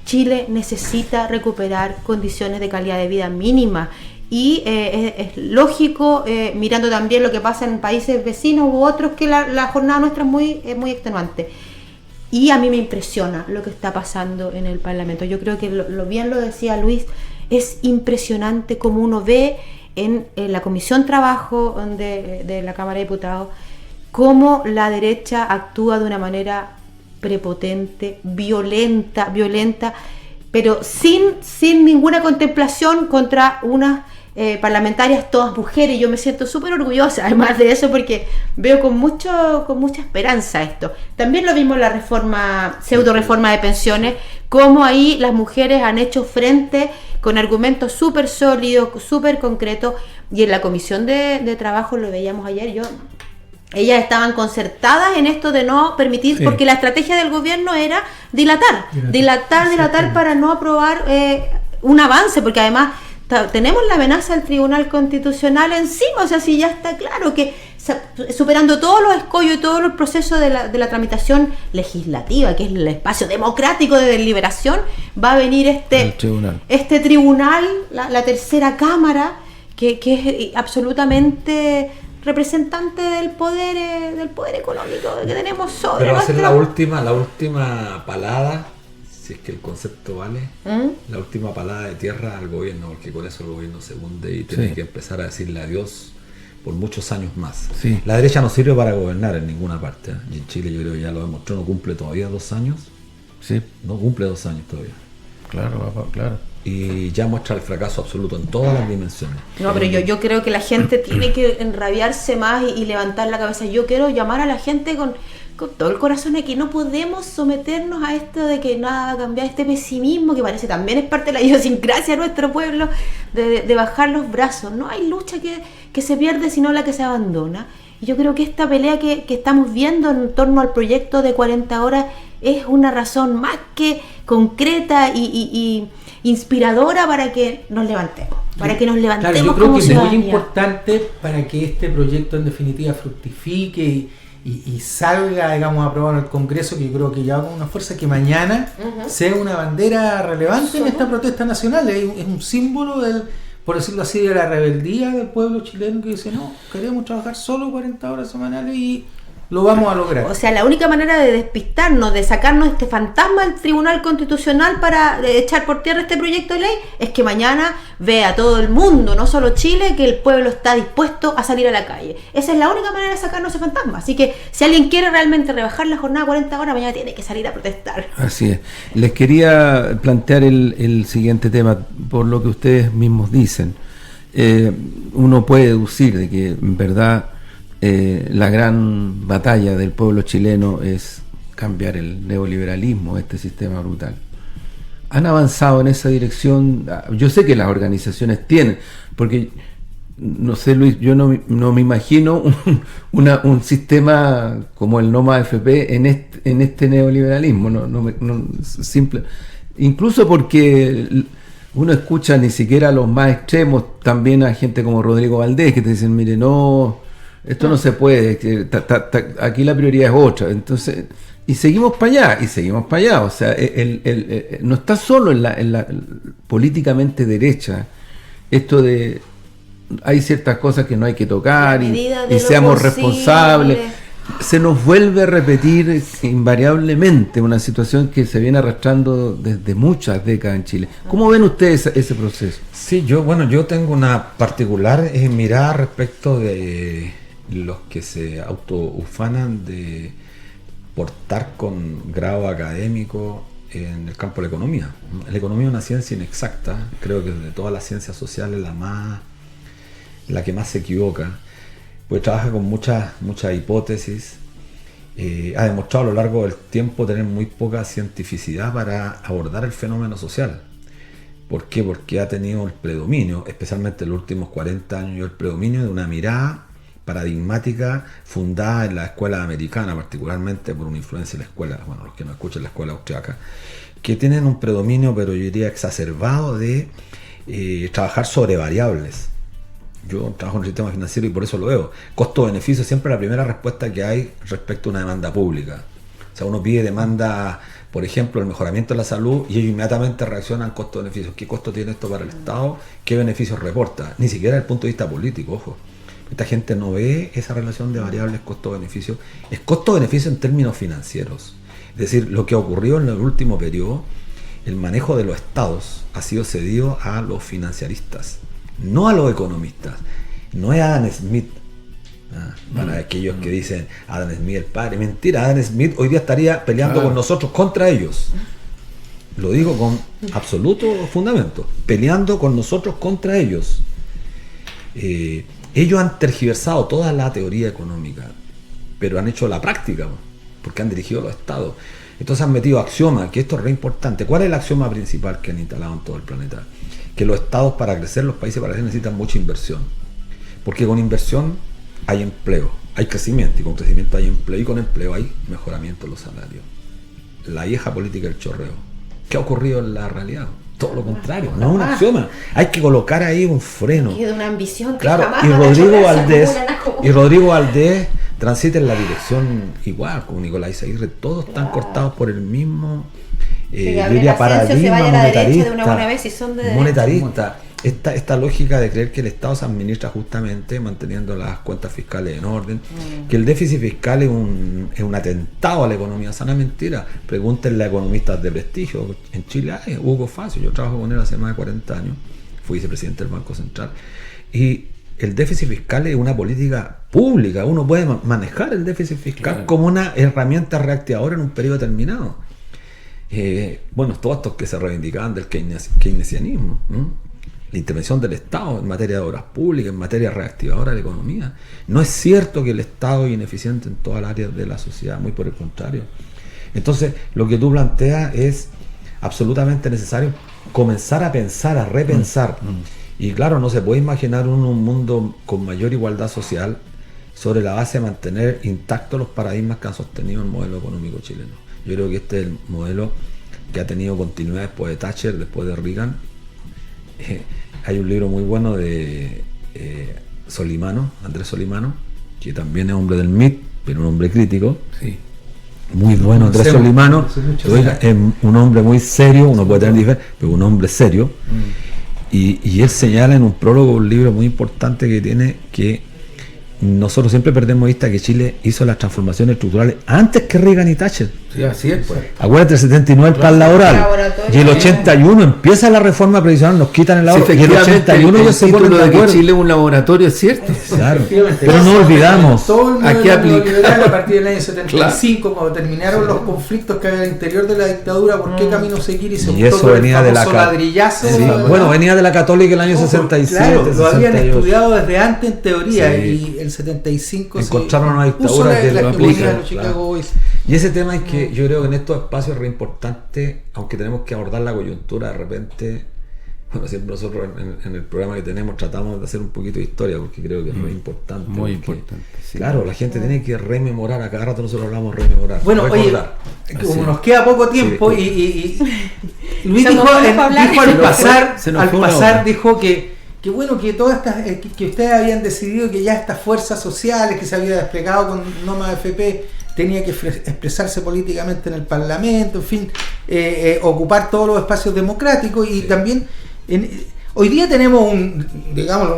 [SPEAKER 3] Chile necesita recuperar condiciones de calidad de vida mínima. Y es lógico, mirando también lo que pasa en países vecinos u otros, que la jornada nuestra es muy extenuante. Y a mí me impresiona lo que está pasando en el Parlamento. Yo creo que lo bien lo decía Luis, Es impresionante como uno ve en la Comisión Trabajo de la Cámara de Diputados cómo la derecha actúa de una manera prepotente, violenta, pero sin ninguna contemplación contra unas parlamentarias todas mujeres. Yo me siento súper orgullosa además de eso, porque veo con mucha esperanza esto. También lo vimos en la pseudo reforma de pensiones, cómo ahí las mujeres han hecho frente con argumentos súper sólidos, súper concretos, y en la Comisión de Trabajo lo veíamos ayer, ellas estaban concertadas en esto de no permitir, sí, porque la estrategia del gobierno era dilatar para no aprobar un avance, porque además tenemos la amenaza del Tribunal Constitucional encima. O sea, si ya está claro que superando todos los escollos y todos los procesos de la tramitación legislativa, que es el espacio democrático de deliberación, va a venir este tribunal, la tercera cámara, que es absolutamente representante del poder económico que tenemos sobre.
[SPEAKER 5] Pero va a ser la última palada, si es que el concepto vale, la última palada de tierra al gobierno, porque con eso el gobierno se hunde y tiene que empezar a decirle adiós por muchos años más. Sí. La derecha no sirve para gobernar en ninguna parte, ¿eh? Y en Chile yo creo que ya lo demostró, no cumple todavía 2 años. Sí. No cumple 2 años todavía.
[SPEAKER 4] Claro, papá, claro.
[SPEAKER 5] Y ya muestra el fracaso absoluto en todas las dimensiones.
[SPEAKER 3] No, pero yo creo que la gente tiene que enrabiarse más y levantar la cabeza. Yo quiero llamar a la gente con todo el corazón de que no podemos someternos a esto de que nada va a cambiar, este pesimismo que parece también es parte de la idiosincrasia de nuestro pueblo, de bajar los brazos. No hay lucha que se pierde, sino la que se abandona. Y yo creo que esta pelea que estamos viendo en torno al proyecto de 40 horas es una razón más que concreta y inspiradora para que nos levantemos. Para que nos levantemos.
[SPEAKER 2] Claro, yo creo
[SPEAKER 3] como
[SPEAKER 2] que
[SPEAKER 3] ciudadanía.
[SPEAKER 2] Es muy importante para que este proyecto en definitiva fructifique y salga, digamos, aprobado en el Congreso, que yo creo que ya con una fuerza que mañana sea una bandera relevante en esta protesta nacional. Es un símbolo por decirlo así, de la rebeldía del pueblo chileno, que dice, no, queremos trabajar solo 40 horas semanales y lo vamos a lograr.
[SPEAKER 3] O sea, la única manera de despistarnos, de sacarnos este fantasma del Tribunal Constitucional para echar por tierra este proyecto de ley, es que mañana vea todo el mundo, no solo Chile, que el pueblo está dispuesto a salir a la calle. Esa es la única manera de sacarnos ese fantasma. Así que si alguien quiere realmente rebajar la jornada a 40 horas, mañana tiene que salir a protestar.
[SPEAKER 4] Así es. Les quería plantear el siguiente tema, por lo que ustedes mismos dicen. Uno puede deducir de que en verdad la gran batalla del pueblo chileno es cambiar el neoliberalismo, este sistema brutal. ¿Han avanzado en esa dirección? Yo sé que las organizaciones tienen, porque no sé, Luis, yo no me imagino un sistema como el Noma AFP en este neoliberalismo, simple, incluso porque uno escucha ni siquiera a los más extremos, también a gente como Rodrigo Valdés, que te dicen, mire, no, esto no se puede, aquí la prioridad es otra. Entonces, y seguimos para allá, o sea, no está solo en la políticamente derecha esto de hay ciertas cosas que no hay que tocar y seamos responsables. Se nos vuelve a repetir invariablemente una situación que se viene arrastrando desde muchas décadas en Chile. ¿Cómo ven ustedes ese proceso?
[SPEAKER 5] Sí, yo tengo una particular mirada respecto de los que se autoufanan de portar con grado académico en el campo de la economía. La economía es una ciencia inexacta, creo que de todas las ciencias sociales la que más se equivoca, pues trabaja con muchas hipótesis, ha demostrado a lo largo del tiempo tener muy poca cientificidad para abordar el fenómeno social. ¿Por qué? Porque ha tenido el predominio, especialmente en los últimos 40 años, el predominio de una mirada paradigmática fundada en la escuela americana, particularmente por una influencia de la escuela, bueno, los que no escuchan la escuela austriaca, que tienen un predominio, pero yo diría exacerbado, de trabajar sobre variables. Yo trabajo en el sistema financiero y por eso lo veo. Costo-beneficio siempre es la primera respuesta que hay respecto a una demanda pública. O sea, uno pide demanda, por ejemplo, el mejoramiento de la salud y ellos inmediatamente reaccionan al costo-beneficio. ¿Qué costo tiene esto para el Estado? ¿Qué beneficios reporta? Ni siquiera desde el punto de vista político, ojo. Esta gente no ve esa relación de variables costo-beneficio. Es costo-beneficio en términos financieros. Es decir, lo que ha ocurrido en el último periodo el manejo de los estados ha sido cedido a los financiaristas, no a los economistas. No es Adam Smith. Para aquellos que dicen Adam Smith el padre, mentira, Adam Smith hoy día estaría peleando con nosotros contra ellos. Lo digo con absoluto fundamento, peleando con nosotros contra ellos. Ellos han tergiversado toda la teoría económica, pero han hecho la práctica, porque han dirigido los estados. Entonces han metido axiomas, que esto es re importante. ¿Cuál es el axioma principal que han instalado en todo el planeta? Que los estados para crecer, los países para crecer necesitan mucha inversión. Porque con inversión hay empleo, hay crecimiento, y con crecimiento hay empleo, y con empleo hay mejoramiento de los salarios. La vieja política del chorreo. ¿Qué ha ocurrido en la realidad? Todo lo contrario, no es un axioma. Hay que colocar ahí un freno.
[SPEAKER 3] Y de una ambición que
[SPEAKER 5] claro,
[SPEAKER 3] jamás
[SPEAKER 5] y Rodrigo Valdés transita en la dirección igual, como Nicolás Aguirre, todos están cortados por el mismo yo diría paradigma monetarista. Esta lógica de creer que el Estado se administra justamente manteniendo las cuentas fiscales en orden, que el déficit fiscal es un atentado a la economía sana, mentira. Pregúntenle a economistas de prestigio. En Chile hay Hugo Facio, yo trabajo con él hace más de 40 años, fui vicepresidente del Banco Central, y el déficit fiscal es una política pública. Uno puede manejar el déficit fiscal como una herramienta reactivadora en un periodo determinado. Bueno, todos estos que se reivindicaban del keynesianismo, la intervención del Estado en materia de obras públicas, en materia reactivadora de la economía. No es cierto que el Estado es ineficiente en todas las áreas de la sociedad, muy por el contrario. Entonces, lo que tú planteas es absolutamente necesario comenzar a pensar, a repensar. Y claro, no se puede imaginar un mundo con mayor igualdad social sobre la base de mantener intactos los paradigmas que han sostenido el modelo económico chileno. Yo creo que este es el modelo que ha tenido continuidad después de Thatcher, después de Reagan. Hay un libro muy bueno de Solimano, Andrés Solimano, que también es hombre del MIT, pero un hombre crítico. Sí. Muy bueno, Andrés Solimano. Es un hombre muy serio, uno puede tener diferencias, pero un hombre serio. Y él señala en un prólogo un libro muy importante que tiene, que nosotros siempre perdemos vista que Chile hizo las transformaciones estructurales antes que Reagan y Thatcher.
[SPEAKER 2] Sí, así es, pues.
[SPEAKER 5] Acuérdate, el 79 el plan laboral, y el 81 empieza la reforma previsional, nos quitan el ahorro, y el 81 ellos se ponen de acuerdo.
[SPEAKER 4] Que Chile es un laboratorio, es cierto.
[SPEAKER 5] Claro, pero no olvidamos.
[SPEAKER 2] Todo el modelo neoliberal a partir del año 75, cuando terminaron los conflictos que había al interior de la dictadura, ¿por qué camino seguir? Y se
[SPEAKER 5] optó eso por venía el famoso
[SPEAKER 2] ladrillazo.
[SPEAKER 5] Sí, bueno, venía de la Católica el año 67.
[SPEAKER 2] Claro, lo habían estudiado desde antes en teoría, y el 75
[SPEAKER 5] encontraron una dictadura que lo aplica. Y ese tema es que yo creo que en estos espacios es re importante, aunque tenemos que abordar la coyuntura de repente. Bueno, siempre nosotros en el programa que tenemos tratamos de hacer un poquito de historia, porque creo que es muy importante.
[SPEAKER 4] Muy importante. Sí.
[SPEAKER 5] Claro, la gente tiene que rememorar, a cada rato nosotros hablamos de rememorar.
[SPEAKER 2] Bueno, recordar. Oye, como nos queda poco tiempo, sí, y Luis dijo al pasar, dijo que bueno, que todas estas, que ustedes habían decidido que ya estas fuerzas sociales que se había desplegado con Noma FP tenía que expresarse políticamente en el Parlamento, en fin, ocupar todos los espacios democráticos, y también hoy día tenemos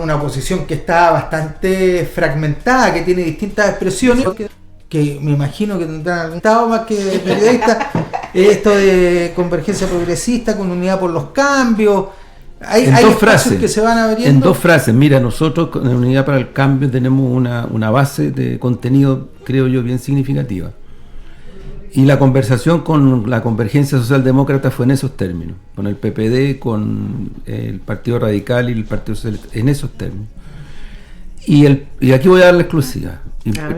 [SPEAKER 2] una oposición que está bastante fragmentada, que tiene distintas expresiones, que me imagino que tendrán algún estado más que periodistas, esto de convergencia progresista con unidad por los cambios. Hay dos frases que se van abriendo.
[SPEAKER 4] En dos frases, mira, nosotros con Unidad para el Cambio tenemos una base de contenido, creo yo, bien significativa. Y la conversación con la Convergencia Socialdemócrata fue en esos términos, con el PPD, con el Partido Radical y el Partido Socialista, en esos términos. Y aquí voy a dar la exclusiva.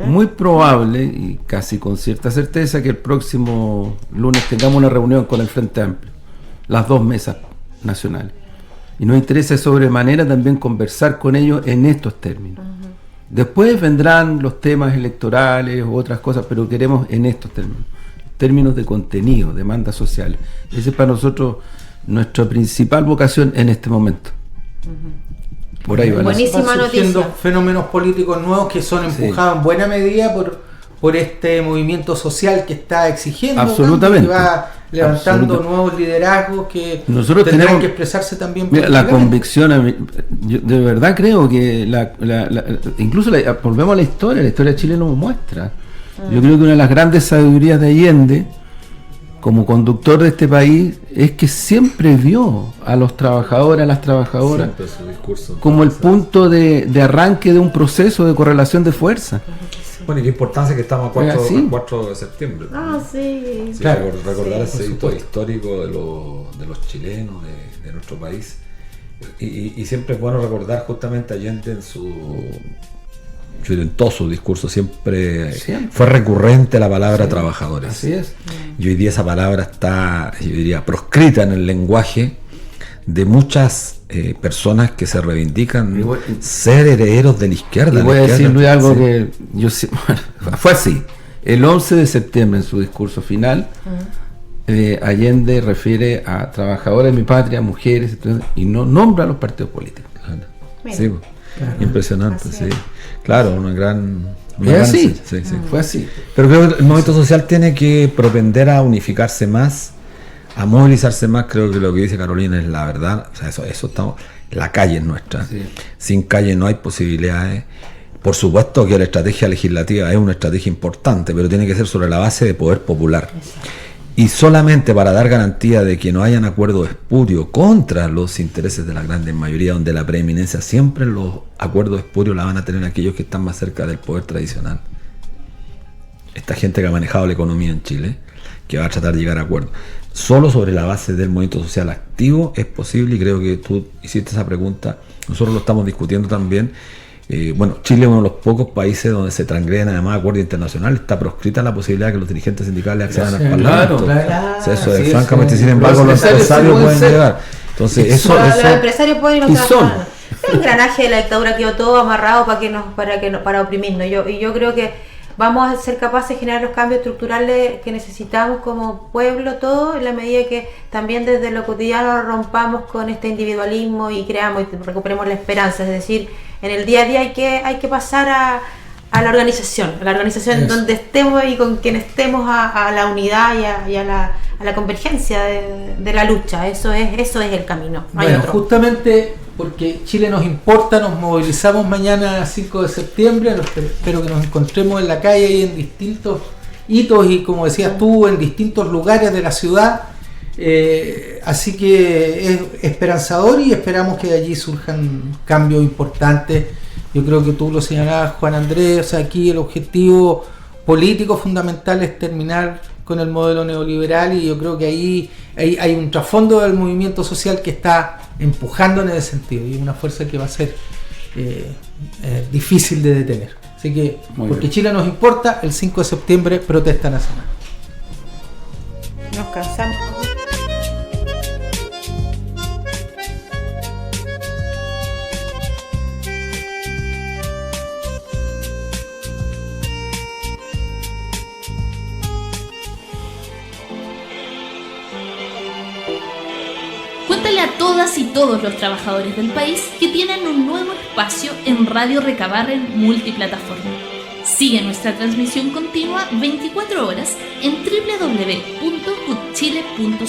[SPEAKER 4] Muy probable, y casi con cierta certeza, que el próximo lunes tengamos una reunión con el Frente Amplio, las dos mesas nacionales. Y nos interesa sobremanera también conversar con ellos en estos términos. Después vendrán los temas electorales u otras cosas, pero queremos en estos términos de contenido, demandas sociales. Esa es para nosotros nuestra principal vocación en este momento. Por ahí
[SPEAKER 3] buenísima noticia.
[SPEAKER 2] Fenómenos políticos nuevos que son empujados en buena medida por este movimiento social que está exigiendo,
[SPEAKER 4] absolutamente,
[SPEAKER 2] que va levantando nuevos liderazgos que
[SPEAKER 4] nosotros
[SPEAKER 2] tendrán que expresarse también.
[SPEAKER 4] Mira, la convicción, yo de verdad creo que incluso volvemos a la historia de Chile nos muestra. Yo creo que una de las grandes sabidurías de Allende, como conductor de este país es que siempre vio a los trabajadores, a las trabajadoras como el punto de arranque de un proceso de correlación de fuerza.
[SPEAKER 5] Bueno, y la importancia que estamos a 4 de septiembre.
[SPEAKER 3] Sí.
[SPEAKER 5] Claro, recordar ese hito histórico de los chilenos, de nuestro país. Y siempre es bueno recordar justamente a Allende en todo su discurso siempre fue recurrente la palabra trabajadores.
[SPEAKER 4] Así es.
[SPEAKER 5] Y hoy día esa palabra está, yo diría, proscrita en el lenguaje de muchas personas que se reivindican ser herederos de la izquierda.
[SPEAKER 4] Y voy a decir, Luis, algo que yo fue así. El 11 de septiembre, en su discurso final, Allende refiere a trabajadores de mi patria, mujeres, y no nombra a los partidos políticos.
[SPEAKER 5] Sí, impresionante, sí. Claro, una gran...
[SPEAKER 4] Fue así.
[SPEAKER 5] Pero creo que el movimiento social tiene que propender a unificarse más, a movilizarse más. Creo que lo que dice Carolina es la verdad. O sea, eso estamos... La calle es nuestra. Sí. Sin calle no hay posibilidades. Por supuesto que la estrategia legislativa es una estrategia importante, pero tiene que ser sobre la base de poder popular. Exacto. Y solamente para dar garantía de que no hayan acuerdos espurios contra los intereses de la gran mayoría, donde la preeminencia siempre los acuerdos espurios la van a tener aquellos que están más cerca del poder tradicional. Esta gente que ha manejado la economía en Chile, que va a tratar de llegar a acuerdos. Solo sobre la base del movimiento social activo es posible, y creo que tú hiciste esa pregunta, nosotros lo estamos discutiendo también. Bueno, Chile es uno de los pocos países donde se transgreden además acuerdos internacionales. Está proscrita la posibilidad de que los dirigentes sindicales accedan al Parlamento. Claro. O sea, eso es francamente, sin embargo, los empresarios pueden llegar. Entonces,
[SPEAKER 3] los empresarios pueden ir a el engranaje de la dictadura quedó todo amarrado para oprimirnos. Yo creo que vamos a ser capaces de generar los cambios estructurales que necesitamos como pueblo, todo en la medida que también desde lo cotidiano rompamos con este individualismo y creamos y recuperemos la esperanza. Es decir, en el día a día hay que pasar a la organización, donde estemos y con quien estemos, a la unidad y a la convergencia de la lucha. Eso es el camino. No hay otro.
[SPEAKER 2] Justamente porque Chile nos importa, nos movilizamos mañana 5 de septiembre, espero que nos encontremos en la calle y en distintos hitos y, como decías tú, en distintos lugares de la ciudad, así que es esperanzador y esperamos que de allí surjan cambios importantes. Yo creo que tú lo señalabas, Juan Andrés, o sea, aquí el objetivo político fundamental es terminar con el modelo neoliberal, y yo creo que ahí hay un trasfondo del movimiento social que está empujando en ese sentido, y una fuerza que va a ser difícil de detener. Así que, porque Chile nos importa, el 5 de septiembre protesta nacional.
[SPEAKER 3] Nos cansamos.
[SPEAKER 1] Cuéntale a todas y todos los trabajadores del país que tienen un nuevo espacio en Radio Recabarren multiplataforma. Sigue nuestra transmisión continua 24 horas en www.cutchile.cl.